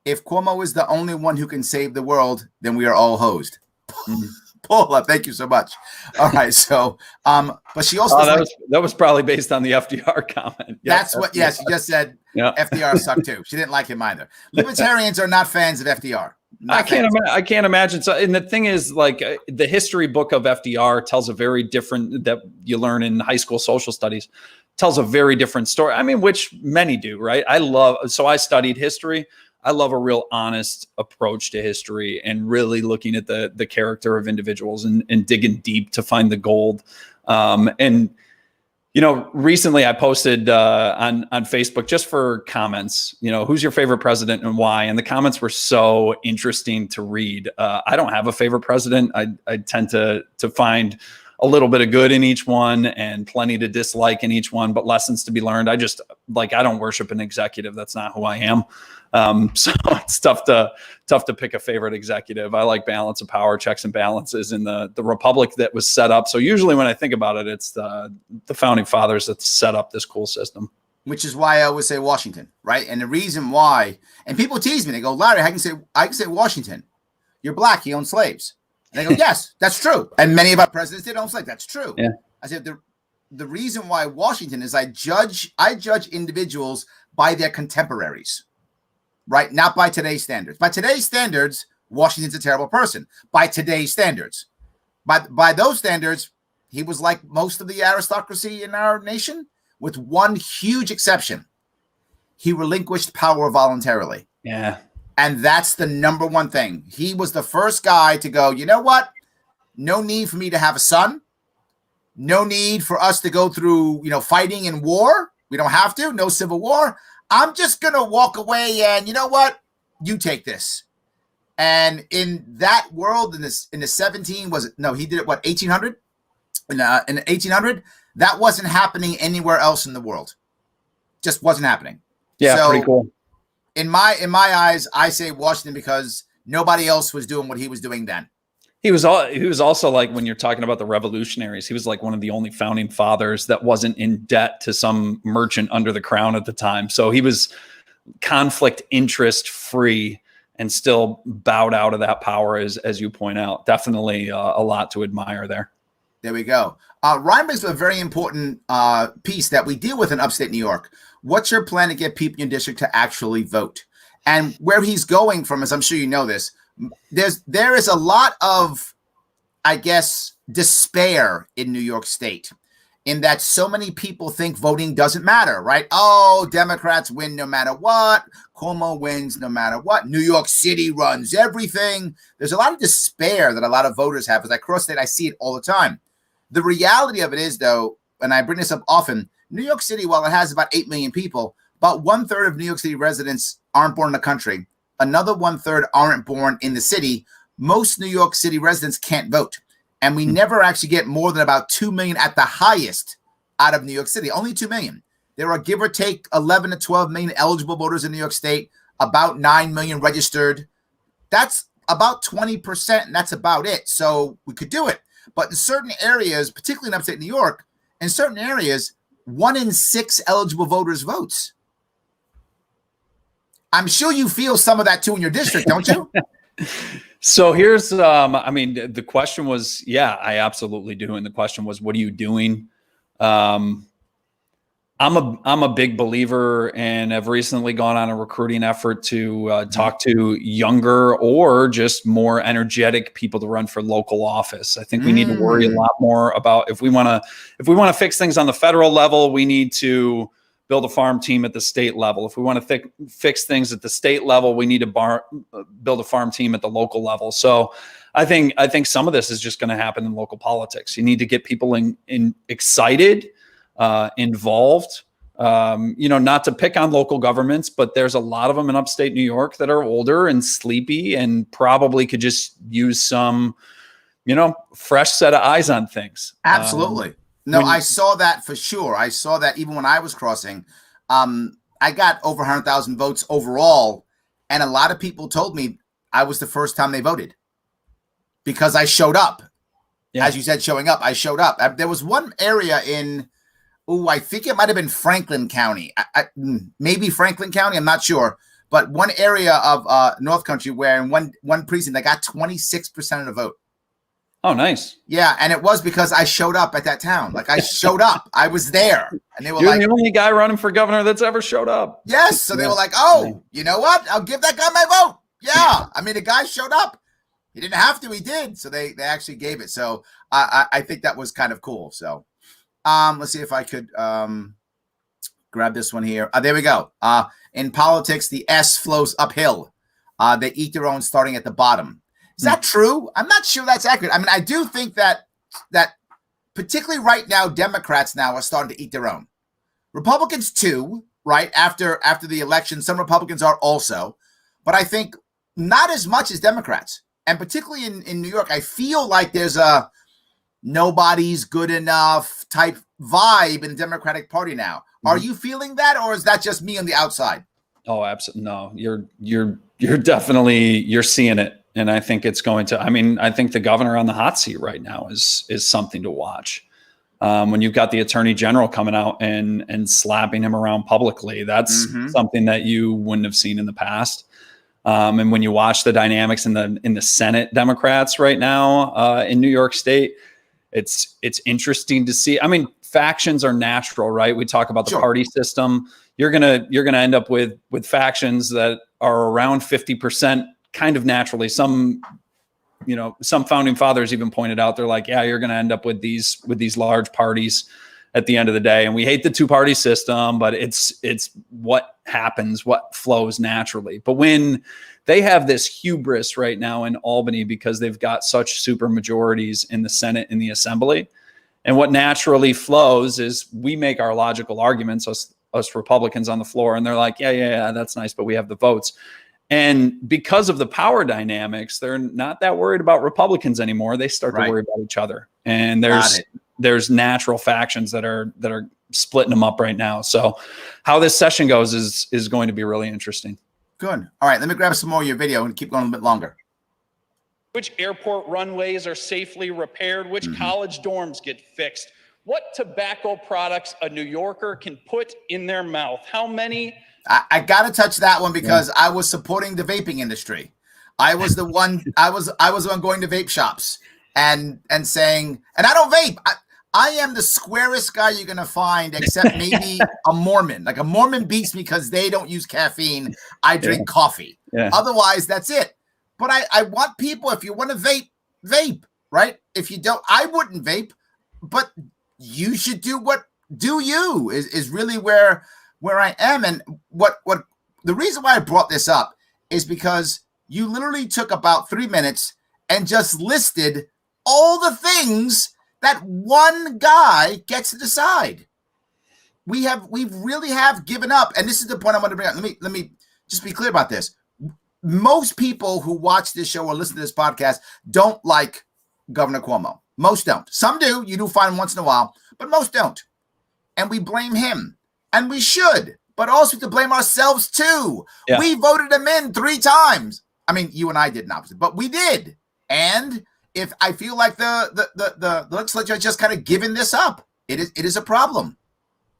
S1: If Cuomo is the only one who can save the world, then we are all hosed. Paula, thank you so much. All right. So, but she also
S2: that was probably based on the FDR comment.
S1: That's what. Yes, you just said. Yeah. FDR sucked too. She didn't like him either. Libertarians are not fans of FDR.
S2: I can't imagine. So, and the thing is, like, the history book of FDR tells a very different, that you learn in high school social studies, tells a very different story. I mean, which many do, right? So I studied history. I love a real honest approach to history and really looking at the character of individuals and digging deep to find the gold. And Recently I posted on Facebook just for comments, who's your favorite president and why? And the comments were so interesting to read. I don't have a favorite president. I tend to find a little bit of good in each one and plenty to dislike in each one, but lessons to be learned. I don't worship an executive. That's not who I am. So it's tough to pick a favorite executive. I like balance of power, checks and balances in the republic that was set up. So usually when I think about it, it's the founding fathers that set up this cool system.
S1: Which is why I always say Washington, right? And the reason why, and people tease me, they go, Larry, I can say Washington. You're black, he owned slaves. And they go, yes, that's true. And many of our presidents did own slaves. That's true.
S2: Yeah.
S1: I said the reason why Washington is I judge individuals by their contemporaries. Right? Not by today's standards. By today's standards, Washington's a terrible person. By today's standards. By those standards, he was like most of the aristocracy in our nation, with one huge exception. He relinquished power voluntarily.
S2: Yeah.
S1: And that's the number one thing. He was the first guy to go, you know what? No need for me to have a son. No need for us to go through, fighting in war. We don't have to. No civil war. I'm just going to walk away and you know what? You take this. And in that world, in the 1800? In 1800, that wasn't happening anywhere else in the world. Just wasn't happening.
S2: Yeah, so, pretty cool.
S1: In my eyes, I say Washington because nobody else was doing what he was doing then.
S2: He was also like, when you're talking about the revolutionaries, he was like one of the only founding fathers that wasn't in debt to some merchant under the crown at the time. So he was conflict interest free and still bowed out of that power, as you point out. Definitely a lot to admire there.
S1: There we go. Ryan brings a very important piece that we deal with in upstate New York. What's your plan to get people in your district to actually vote? And where he's going from, as I'm sure you know this, there is a lot of, I guess, despair in New York State, in that so many people think voting doesn't matter, right? Oh, Democrats win no matter what. Cuomo wins no matter what. New York City runs everything. There's a lot of despair that a lot of voters have. As I cross state, I see it all the time. The reality of it is, though, and I bring this up often, New York City, while it has about 8 million people, about 1/3 of New York City residents aren't born in the country. Another 1/3 aren't born in the city. Most New York City residents can't vote. And we never actually get more than about 2 million at the highest out of New York City. Only 2 million. There are, give or take, 11 to 12 million eligible voters in New York State, about 9 million registered. That's about 20%, and that's about it. So we could do it. But in certain areas, particularly in upstate New York, in certain areas, 1 in 6 eligible voters votes. I'm sure you feel some of that too in your district, don't you?
S2: So here's, the question was, yeah, I absolutely do. And the question was, what are you doing? I'm a big believer, and have recently gone on a recruiting effort to talk to younger or just more energetic people to run for local office. I think we need to worry a lot more about if we want to fix things on the federal level, we need to build a farm team at the state level. If we want to fix things at the state level, we need to build a farm team at the local level. So I think some of this is just going to happen in local politics. You need to get people in excited, involved, not to pick on local governments, but there's a lot of them in upstate New York that are older and sleepy and probably could just use some, fresh set of eyes on things.
S1: Absolutely. No, I saw that for sure. I saw that even when I was crossing. I got over 100,000 votes overall, and a lot of people told me I was the first time they voted because I showed up. Yeah. As you said, showing up, I showed up. There was one area in, I think it might have been Franklin County. Maybe Franklin County, I'm not sure. But one area of North Country where in one precinct, I got 26% of the vote.
S2: Oh, nice.
S1: Yeah, and it was because I showed up at that town. Like, I showed up. I was there. And they were
S2: You're the only guy running for governor that's ever showed up.
S1: Yes. So they were like, oh, you know what? I'll give that guy my vote. Yeah. I mean, the guy showed up. He didn't have to. He did. So they actually gave it. So I think that was kind of cool. So let's see if I could grab this one here. There we go. In politics, the S flows uphill. They eat their own starting at the bottom. Is that true? I'm not sure that's accurate. I mean, I do think that particularly right now, Democrats now are starting to eat their own. Republicans too, right? After the election, some Republicans are also, but I think not as much as Democrats. And particularly in New York, I feel like there's a nobody's good enough type vibe in the Democratic Party now. Are you feeling that, or is that just me on the outside?
S2: Oh, absolutely. No, you're definitely, you're seeing it. And I think it's going to, I mean, I think the governor on the hot seat right now is something to watch. When you've got the attorney general coming out and slapping him around publicly, that's something that you wouldn't have seen in the past. And when you watch the dynamics in the Senate Democrats right now in New York State, it's interesting to see. I mean, factions are natural, right? We talk about the party system. You're gonna end up with factions that are around 50% kind of naturally. Some founding fathers even pointed out, they're like, yeah, you're gonna end up with these large parties at the end of the day. And we hate the two-party system, but it's what happens, what flows naturally. But when they have this hubris right now in Albany because they've got such super majorities in the Senate and the Assembly, and what naturally flows is we make our logical arguments, us Republicans on the floor, and they're like, yeah, that's nice, but we have the votes. And because of the power dynamics, they're not that worried about Republicans anymore. They start to worry about each other. And there's natural factions that are splitting them up right now. So how this session goes is going to be really interesting.
S1: Good. All right, let me grab some more of your video and keep going a bit longer.
S3: Which airport runways are safely repaired? Which college dorms get fixed? What tobacco products a New Yorker can put in their mouth? How many?
S1: I got to touch that one because I was supporting the vaping industry. I was the one. I was the one going to vape shops and saying, and I don't vape. I am the squarest guy you're gonna find, except maybe a Mormon. Like a Mormon beats me because they don't use caffeine. I drink coffee. Yeah. Otherwise, that's it. But I want people, if you want to vape, right? If you don't, I wouldn't vape, but you should do you is really where I am. And what the reason why I brought this up is because you literally took about 3 minutes and just listed all the things that one guy gets to decide. We really have given up. And this is the point I want to bring up. Let me just be clear about this. Most people who watch this show or listen to this podcast don't like Governor Cuomo. Most don't. Some do. You do find once in a while, but most don't. And we blame him. And we should, but also to blame ourselves too. Yeah. We voted him in 3 times. I mean, you and I didn't, obviously, but we did. And if I feel like the legislature has just kind of given this up, it is a problem.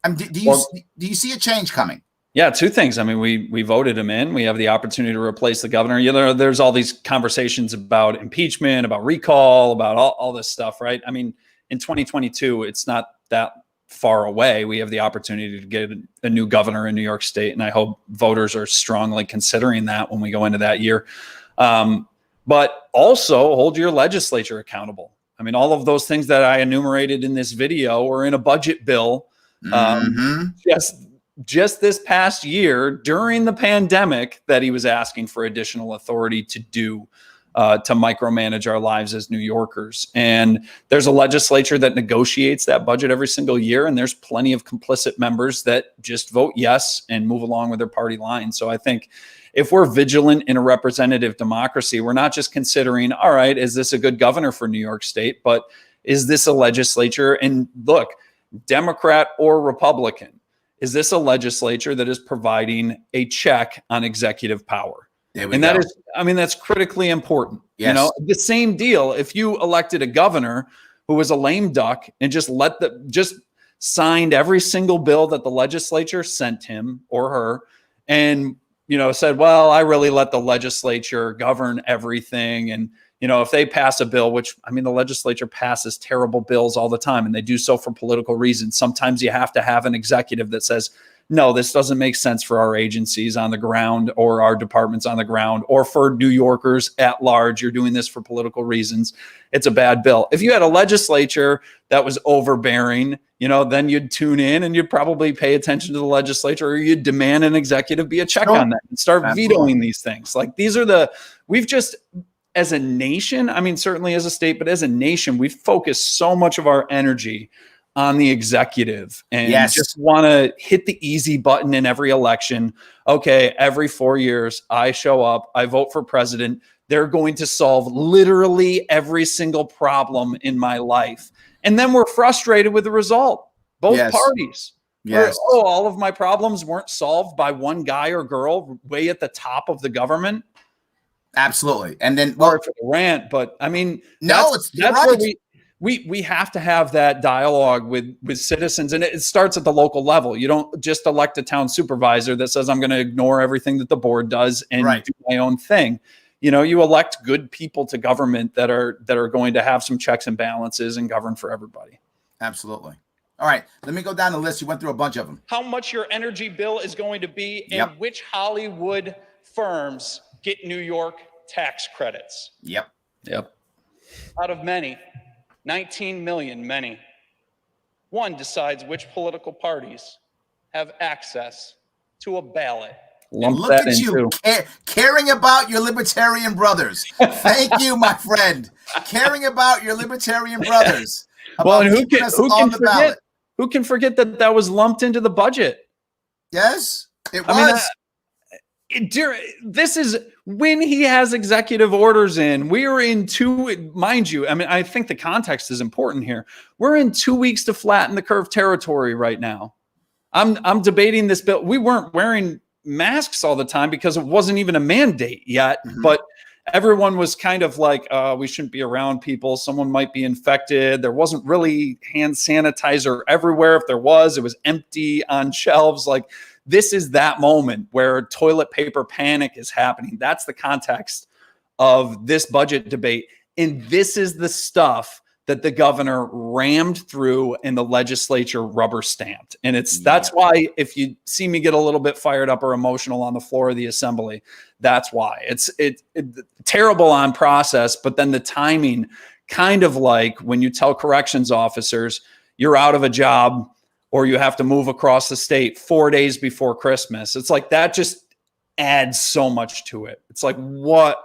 S1: I mean, do you see a change coming?
S2: Yeah, 2 things. I mean, we voted him in. We have the opportunity to replace the governor. There's all these conversations about impeachment, about recall, about all this stuff, right? I mean, in 2022, it's not that far away. We have the opportunity to get a new governor in New York State, and I hope voters are strongly considering that when we go into that year. But also hold your legislature accountable. I mean, all of those things that I enumerated in this video are in a budget bill. Just this past year during the pandemic that he was asking for additional authority to do to micromanage our lives as New Yorkers. And there's a legislature that negotiates that budget every single year. And there's plenty of complicit members that just vote yes and move along with their party line. So I think if we're vigilant in a representative democracy, we're not just considering, all right, is this a good governor for New York State, but is this a legislature? And look, Democrat or Republican, is this a legislature that is providing a check on executive power? And that is, I mean, that's critically important. Yes. You know, the same deal. If you elected a governor who was a lame duck and just signed every single bill that the legislature sent him or her, and said, well, I really let the legislature govern everything. And if they pass a bill, which I mean, the legislature passes terrible bills all the time, and they do so for political reasons. Sometimes you have to have an executive that says, no, this doesn't make sense for our agencies on the ground or our departments on the ground or for New Yorkers at large. You're doing this for political reasons. It's a bad bill. If you had a legislature that was overbearing, then you'd tune in and you'd probably pay attention to the legislature, or you'd demand an executive be a check on that and start vetoing these things. Like as a nation, I mean, certainly as a state, but as a nation, we focus so much of our energy on the executive and just want to hit the easy button in every election. Okay, every 4 years, I show up, I vote for president. They're going to solve literally every single problem in my life. And then we're frustrated with the result. Both parties.
S1: Yes.
S2: Oh, all of my problems weren't solved by one guy or girl way at the top of the government.
S1: Absolutely. And then,
S2: well, for the rant, but I mean, that's where we have to have that dialogue with citizens, and it starts at the local level. You don't just elect a town supervisor that says, I'm going to ignore everything that the board does and do my own thing. You know, you elect good people to government that are going to have some checks and balances and govern for everybody.
S1: Absolutely. All right, let me go down the list. You went through a bunch of them.
S3: How much your energy bill is going to be, and which Hollywood firms get New York tax credits.
S1: Yep.
S3: Out of many, 19 million, many. One decides which political parties have access to a ballot.
S1: Look at you, caring about your libertarian brothers. Thank you, my friend. Caring about your libertarian brothers.
S2: Well, and who can forget that was lumped into the budget?
S1: Yes, it was.
S2: This is when he has executive orders in. We are in mind you, I mean, I think the context is important here. We're in 2 weeks to flatten the curve territory right now. I'm debating this bill. We weren't wearing masks all the time because it wasn't even a mandate yet, but everyone was kind of like, we shouldn't be around people. Someone might be infected. There wasn't really hand sanitizer everywhere. If there was, it was empty on shelves. Like, this is that moment where toilet paper panic is happening. That's the context of this budget debate. And this is the stuff that the governor rammed through and the legislature rubber stamped. And that's why if you see me get a little bit fired up or emotional on the floor of the assembly, that's why. It's terrible on process, but then the timing, kind of like when you tell corrections officers you're out of a job or you have to move across the state 4 days before Christmas. It's like that just adds so much to it. It's like, what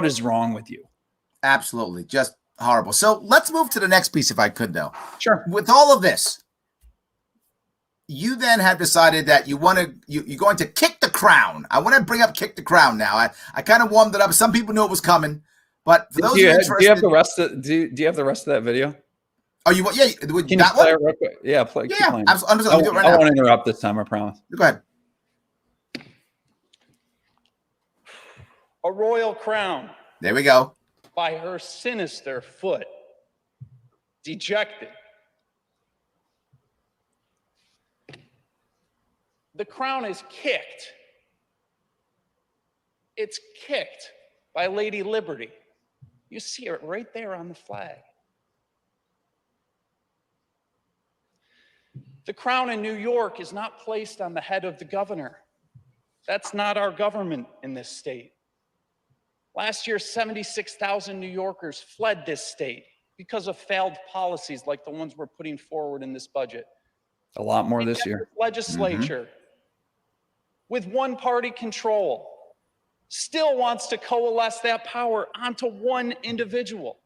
S2: is wrong with you?
S1: Absolutely. Just horrible. So let's move to the next piece if I could, though.
S2: Sure.
S1: With all of this, you then have decided that you're going to kick the crown. I want to bring up kick the crown now. I kind of warmed it up. Some people knew it was coming, but for those
S2: do you have the rest of do you have the rest of that video?
S1: Oh, can you play it
S2: real quick? Yeah, play.
S1: Yeah,
S2: I'm
S1: just let me do it right now.
S2: I won't interrupt this time, I promise.
S1: Go ahead.
S3: A royal crown.
S1: There we go.
S3: By her sinister foot. Dejected. The crown is kicked. It's kicked by Lady Liberty. You see it right there on the flag. The crown in New York is not placed on the head of the governor. That's not our government in this state. Last year, 76,000 New Yorkers fled this state because of failed policies like the ones we're putting forward in this budget.
S2: A lot more this year.
S3: Legislature, with one-party control, still wants to coalesce that power onto one individual.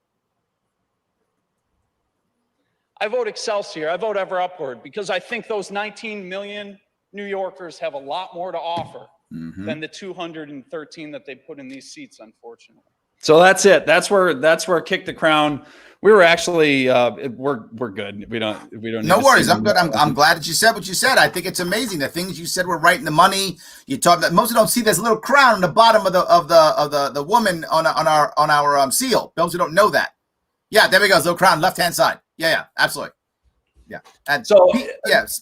S3: I vote Excelsior. I vote ever upward because I think those 19 million New Yorkers have a lot more to offer than the 213 that they put in these seats, unfortunately.
S2: So that's it. That's where kick the crown. We were actually we're good. We don't.
S1: No worries. I'm good. I'm glad that you said what you said. I think it's amazing. The things you said were right in the money. You talked that most don't see this little crown on the bottom of the woman on our seal. Those who don't know that. Yeah, there we go. Little crown, left hand side. Yeah, absolutely. Yeah. And so,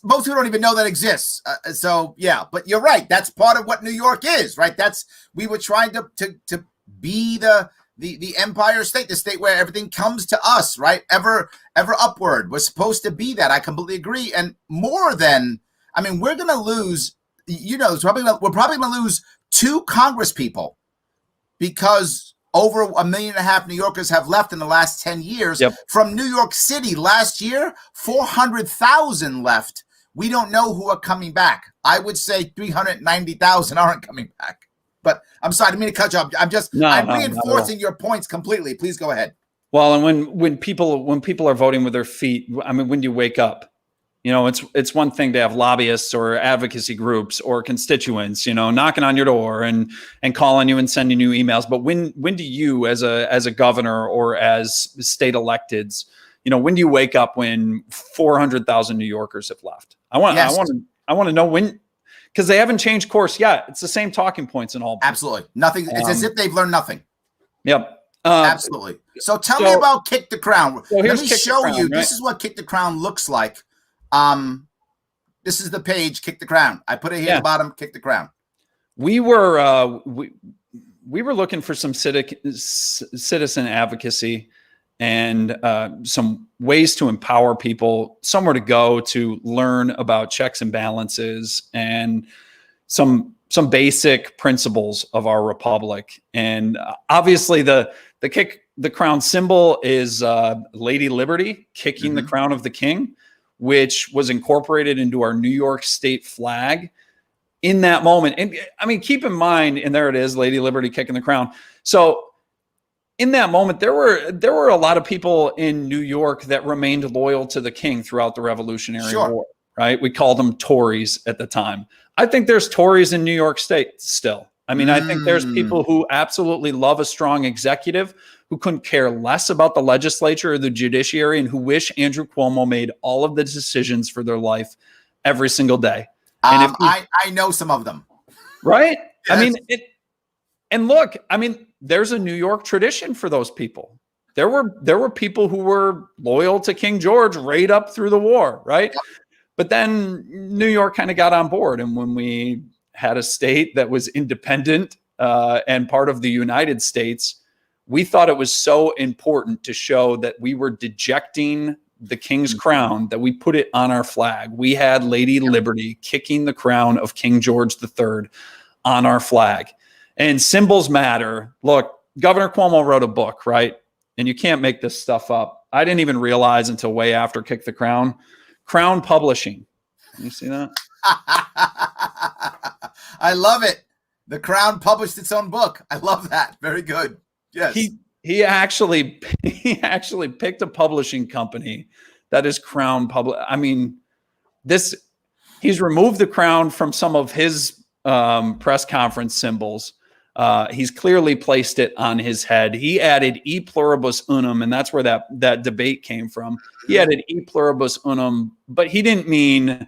S1: most people don't even know that exists. But you're right. That's part of what New York is, right? We were trying to be the empire state, the state where everything comes to us, right? Ever upward. We're supposed to be that. I completely agree. And more than, we're going to lose, we're probably going to lose 2 Congress people because over 1.5 million New Yorkers have left in the last 10 years. From New York City last year, 400,000 left. We don't know who are coming back. I would say 390,000 aren't coming back. But I'm sorry, I didn't mean to cut you off. I'm reinforcing your points completely. Please go ahead.
S2: Well, and when people are voting with their feet, I mean, when do you wake up? You know, it's one thing to have lobbyists or advocacy groups or constituents, you know, knocking on your door and calling you and sending you emails. But when do you, as a governor or as state electeds, you know, when do you wake up when 400,000 New Yorkers have left? I want to know when, because they haven't changed course yet. It's the same talking points in all.
S1: Absolutely nothing. It's as if they've learned nothing.
S2: Yep.
S1: Absolutely. So tell me about Kick the Crown.
S2: So
S1: Let me show you.
S2: Right?
S1: This is what Kick the Crown looks like. This is the page, Kick the Crown. I put it here at the bottom, Kick the Crown.
S2: We were we were looking for some citizen advocacy and some ways to empower people, somewhere to go to learn about checks and balances and some basic principles of our republic. And obviously the Kick the Crown symbol is Lady Liberty kicking the crown of the king, which was incorporated into our New York State flag in that moment. And I mean, keep in mind, and there it is, Lady Liberty kicking the crown. So in that moment, there were a lot of people in New York that remained loyal to the king throughout the Revolutionary War, right? We called them Tories at the time. I think there's Tories in New York State still. I mean, I think there's people who absolutely love a strong executive, who couldn't care less about the legislature or the judiciary, and who wish Andrew Cuomo made all of the decisions for their life every single day. And
S1: I know some of them.
S2: Right?
S1: Yes.
S2: I mean, and look, I mean, there's a New York tradition for those people. There were people who were loyal to King George right up through the war, right? Yep. But then New York kind of got on board. And when we had a state that was independent and part of the United States, we thought it was so important to show that we were dejecting the king's crown, that we put it on our flag. We had Lady Liberty kicking the crown of King George III on our flag. And symbols matter. Look, Governor Cuomo wrote a book, right? And you can't make this stuff up. I didn't even realize until way after Kick the Crown. Crown Publishing. Can you see that?
S1: I love it. The Crown published its own book. I love that. Very good. Yes.
S2: He actually picked a publishing company that is Crown Public. I mean, he's removed the crown from some of his press conference symbols. He's clearly placed it on his head. He added e pluribus unum, and that's where that debate came from. He added e pluribus unum, but he didn't mean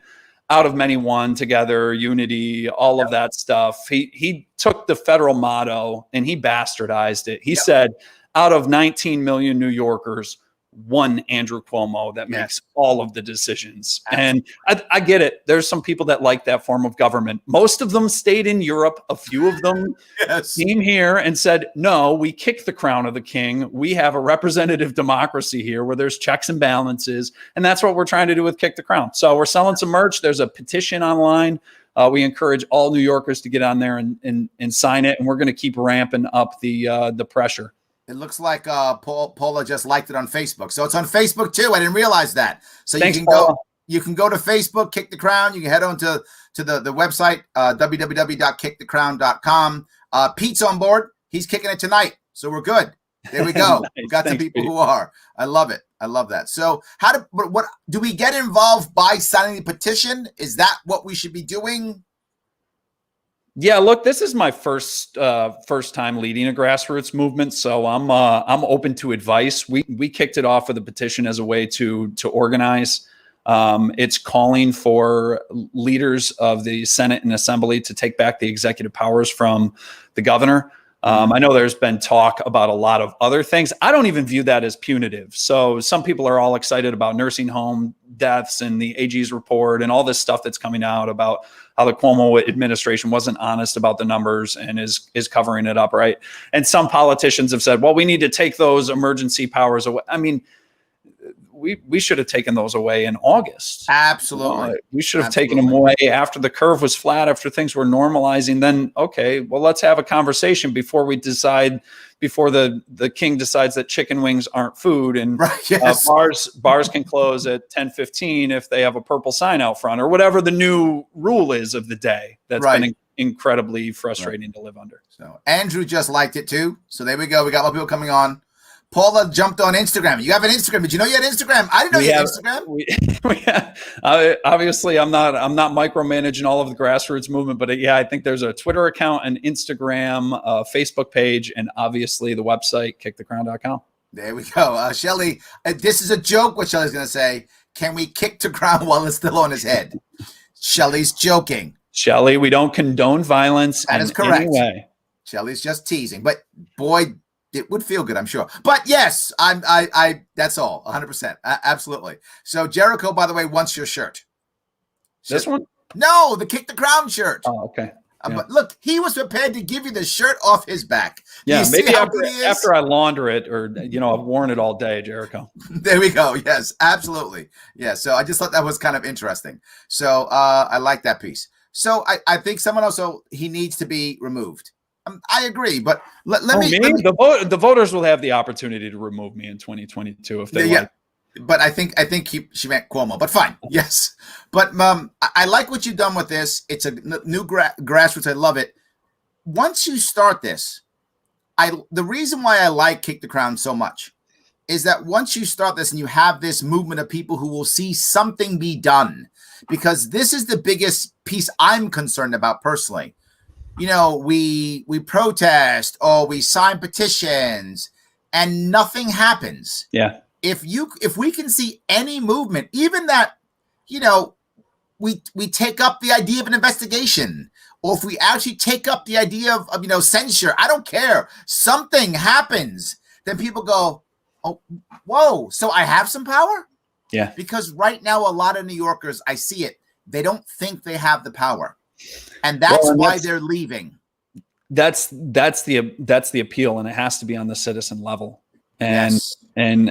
S2: out of many one, together, unity, all of that stuff. He took the federal motto and he bastardized it. He said, out of 19 million New Yorkers, one Andrew Cuomo that makes all of the decisions. Absolutely. And I get it. There's some people that like that form of government. Most of them stayed in Europe. A few of them came here and said, no, we kick the crown of the king. We have a representative democracy here where there's checks and balances. And that's what we're trying to do with Kick the Crown. So we're selling some merch. There's a petition online. We encourage all New Yorkers to get on there and sign it. And we're going to keep ramping up the pressure.
S1: It looks like Paula just liked it on Facebook. So it's on Facebook too. I didn't realize that. So
S2: Thanks,
S1: you can go to Facebook, Kick the Crown. You can head on to the website, www.kickthecrown.com. Pete's on board. He's kicking it tonight. So we're good. There we go.
S2: Nice.
S1: We've got
S2: Thanks,
S1: some people
S2: Pete.
S1: who are. I love it. I love that. So what do we get involved by signing the petition? Is that what we should be doing?
S2: Yeah, look, this is my first time leading a grassroots movement, so I'm open to advice. We kicked it off with a petition as a way to organize. It's calling for leaders of the Senate and Assembly to take back the executive powers from the governor. I know there's been talk about a lot of other things. I don't even view that as punitive. So some people are all excited about nursing home deaths and the AG's report and all this stuff that's coming out about how the Cuomo administration wasn't honest about the numbers and is covering it up, right? And some politicians have said, well, we need to take those emergency powers away. I mean, we should have taken those away in August.
S1: Absolutely.
S2: We should have taken them away after the curve was flat, after things were normalizing. Then, okay, well, let's have a conversation before we decide, before the king decides that chicken wings aren't food and bars can close at 10:15 if they have a purple sign out front or whatever the new rule is of the day that's been incredibly frustrating to live under.
S1: So Andrew just liked it too. So there we go. We got more people coming on. Paula jumped on Instagram. You have an Instagram. Did you know you had Instagram? I didn't know you had Instagram.
S2: Obviously, I'm not micromanaging all of the grassroots movement, but I think there's a Twitter account, an Instagram, Facebook page, and obviously the website, kickthecrown.com.
S1: There we go. Shelly, this is a joke what Shelly's going to say. Can we kick the crown while it's still on his head? Shelly's joking.
S2: Shelly, we don't condone violence.
S1: That is correct.
S2: Any way.
S1: Shelly's just teasing. But boy, it would feel good, I'm sure. But yes, I that's all, 100%. Absolutely. So Jericho, by the way, wants your shirt.
S2: This one?
S1: No, the Kick the Crown shirt.
S2: Oh, okay. Yeah.
S1: But look, he was prepared to give you the shirt off his back.
S2: Yeah, maybe after I launder it, or I've worn it all day, Jericho.
S1: There we go. Yes, absolutely. Yeah. So I just thought that was kind of interesting. So I like that piece. So I think someone also, he needs to be removed. I agree, but let me.
S2: The voters will have the opportunity to remove me in 2022 if they like.
S1: But I think she meant Cuomo, but fine. Yes. But I like what you've done with this. It's a new grassroots. I love it. Once you start this, the reason why I like Kick the Crown so much is that once you start this and you have this movement of people who will see something be done, because this is the biggest piece I'm concerned about personally. We protest or we sign petitions and nothing happens.
S2: Yeah.
S1: If we can see any movement, even that, we take up the idea of an investigation, or if we actually take up the idea of censure, I don't care. Something happens, then people go, oh, whoa, so I have some power?
S2: Yeah.
S1: Because right now, a lot of New Yorkers, I see it, they don't think they have the power. And that's why they're leaving.
S2: That's the appeal, and it has to be on the citizen level. And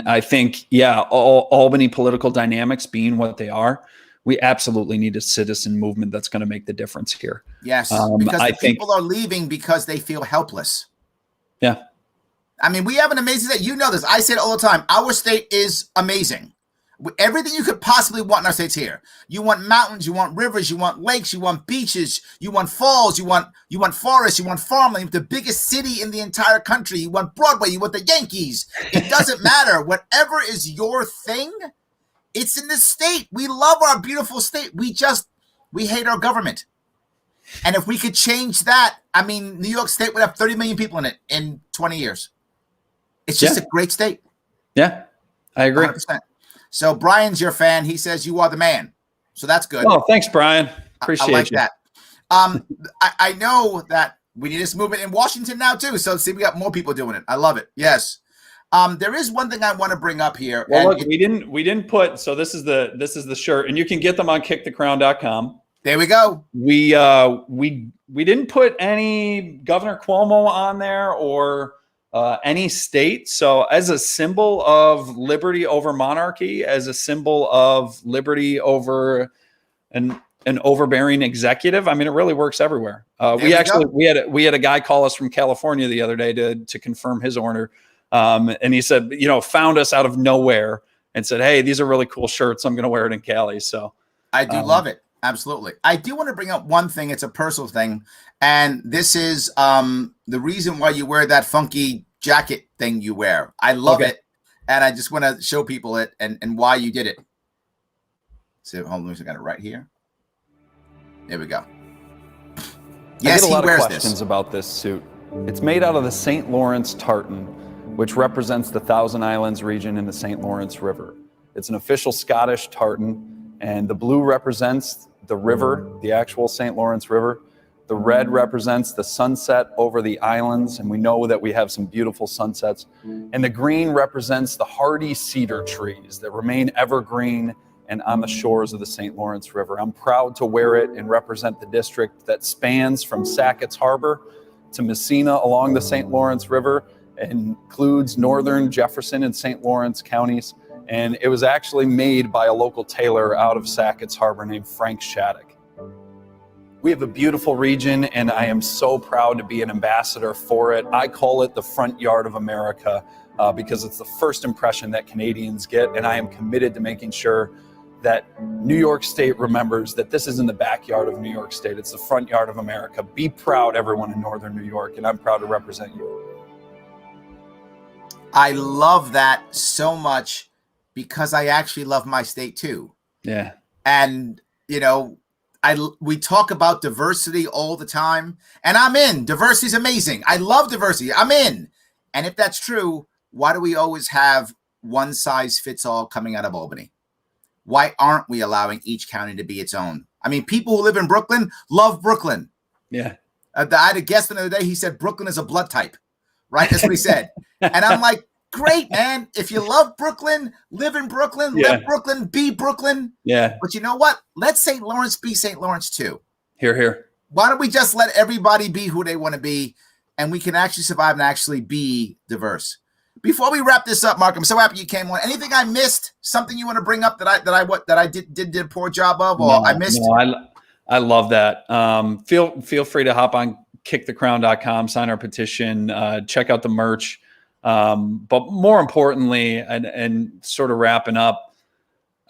S2: I think, Albany political dynamics being what they are, we absolutely need a citizen movement that's going to make the difference here.
S1: Yes, because people are leaving because they feel helpless.
S2: Yeah.
S1: I mean, we have an amazing state. You know this. I say it all the time. Our state is amazing. Everything you could possibly want in our state's here. You want mountains, you want rivers, you want lakes, you want beaches, you want falls, you want forests, you want farmland. You want the biggest city in the entire country. You want Broadway, you want the Yankees. It doesn't matter. Whatever is your thing, it's in this state. We love our beautiful state. We hate our government. And if we could change that, I mean, New York State would have 30 million people in it in 20 years. It's just a great state.
S2: Yeah, I agree.
S1: 100%. So Brian's your fan. He says you are the man. So that's good.
S2: Oh, thanks, Brian. Appreciate
S1: I like
S2: you.
S1: that. I know that we need this movement in Washington now too. So see, we got more people doing it. I love it. Yes. There is one thing I want to bring up here.
S2: Well, look, we didn't put. So this is the shirt, and you can get them on kickthecrown.com.
S1: There we go.
S2: We didn't put any Governor Cuomo on there or any state. So as a symbol of liberty over monarchy, as a symbol of liberty over an overbearing executive, I mean, it really works everywhere. We had a guy call us from California the other day to confirm his order. And he said, found us out of nowhere and said, hey, these are really cool shirts. I'm going to wear it in Cali. So
S1: I do love it. Absolutely. I do want to bring up one thing. It's a personal thing. And this is the reason why you wear that funky jacket thing you wear. I love it. And I just want to show people it and why you did it. So hold on, I got it right here. There we go. Yes,
S2: I get a lot
S1: he wears
S2: of questions about this suit. It's made out of the St. Lawrence tartan, which represents the Thousand Islands region in the St. Lawrence River. It's an official Scottish tartan, and the blue represents the river, the actual St. Lawrence River. The red represents the sunset over the islands, and we know that we have some beautiful sunsets. And the green represents the hardy cedar trees that remain evergreen and on the shores of the St. Lawrence River. I'm proud to wear it and represent the district that spans from Sackett's Harbor to Messina along the St. Lawrence River, and includes northern Jefferson and St. Lawrence counties. And it was actually made by a local tailor out of Sackett's Harbor named Frank Shattuck. We have a beautiful region, and I am so proud to be an ambassador for it. I call it the front yard of America because it's the first impression that Canadians get, and I am committed to making sure that New York State remembers that this isn't the backyard of New York State. It's the front yard of America. Be proud, everyone in Northern New York, and I'm proud to represent you.
S1: I love that so much because I actually love my state too.
S2: Yeah.
S1: And, you know, we talk about diversity all the time, and I'm in. Diversity is amazing. I love diversity. I'm in. And if that's true, why do we always have one size fits all coming out of Albany? Why aren't we allowing each county to be its own? I mean, people who live in Brooklyn love Brooklyn.
S2: Yeah.
S1: I had a guest the other day. He said Brooklyn is a blood type, right? That's what he said. And I'm like, great, man. If you love Brooklyn, live in Brooklyn, live Brooklyn, be Brooklyn.
S2: Yeah.
S1: But you know what? Let St. Lawrence be St. Lawrence too.
S2: Here, here.
S1: Why don't we just let everybody be who they want to be, and we can actually survive and actually be diverse? Before we wrap this up, Mark, I'm so happy you came on. Anything I missed? Something you want to bring up that I did a poor job of, or I missed?
S2: No, I love that. Feel free to hop on kickthecrown.com, sign our petition, check out the merch. But more importantly, and sort of wrapping up,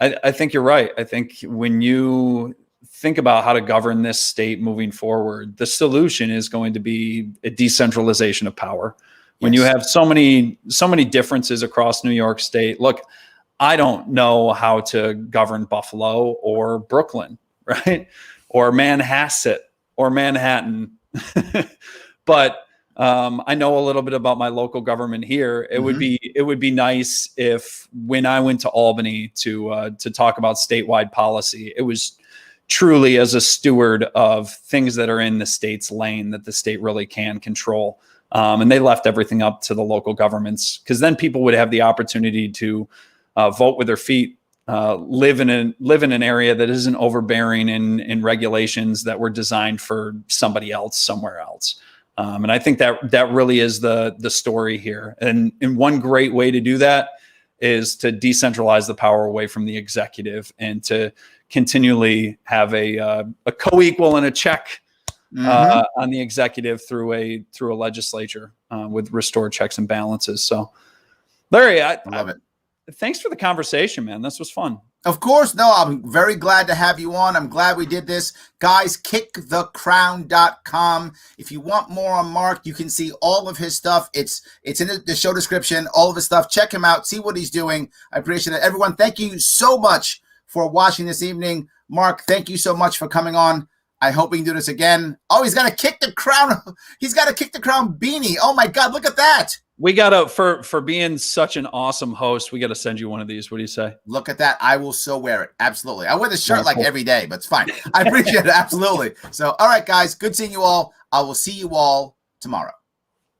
S2: I think you're right. I think when you think about how to govern this state moving forward, the solution is going to be a decentralization of power. When you have so many differences across New York State, look, I don't know how to govern Buffalo or Brooklyn, right? Or Manhasset or Manhattan. But I know a little bit about my local government here. It would be nice if when I went to Albany to talk about statewide policy, it was truly as a steward of things that are in the state's lane that the state really can control. And they left everything up to the local governments, because then people would have the opportunity to vote with their feet, live in an area that isn't overbearing in regulations that were designed for somebody else somewhere else. And I think that really is the story here. And one great way to do that is to decentralize the power away from the executive and to continually have a co-equal and a check on the executive through a legislature with restored checks and balances. So, Larry, I love it. Thanks for the conversation, man. This was fun.
S1: Of course. No, I'm very glad to have you on. I'm glad we did this. Guys, kickthecrown.com. If you want more on Mark, you can see all of his stuff. It's in the show description, all of his stuff. Check him out. See what he's doing. I appreciate it. Everyone, thank you so much for watching this evening. Mark, thank you so much for coming on. I hope we can do this again. Oh, he's got to kick the crown. He's got to kick the crown beanie. Oh, my God. Look at that.
S2: We got to, for being such an awesome host, we got to send you one of these. What do you say?
S1: Look at that. I will so wear it. Absolutely. I wear this shirt like every day, but it's fine. I appreciate it. Absolutely. So, all right, guys. Good seeing you all. I will see you all tomorrow.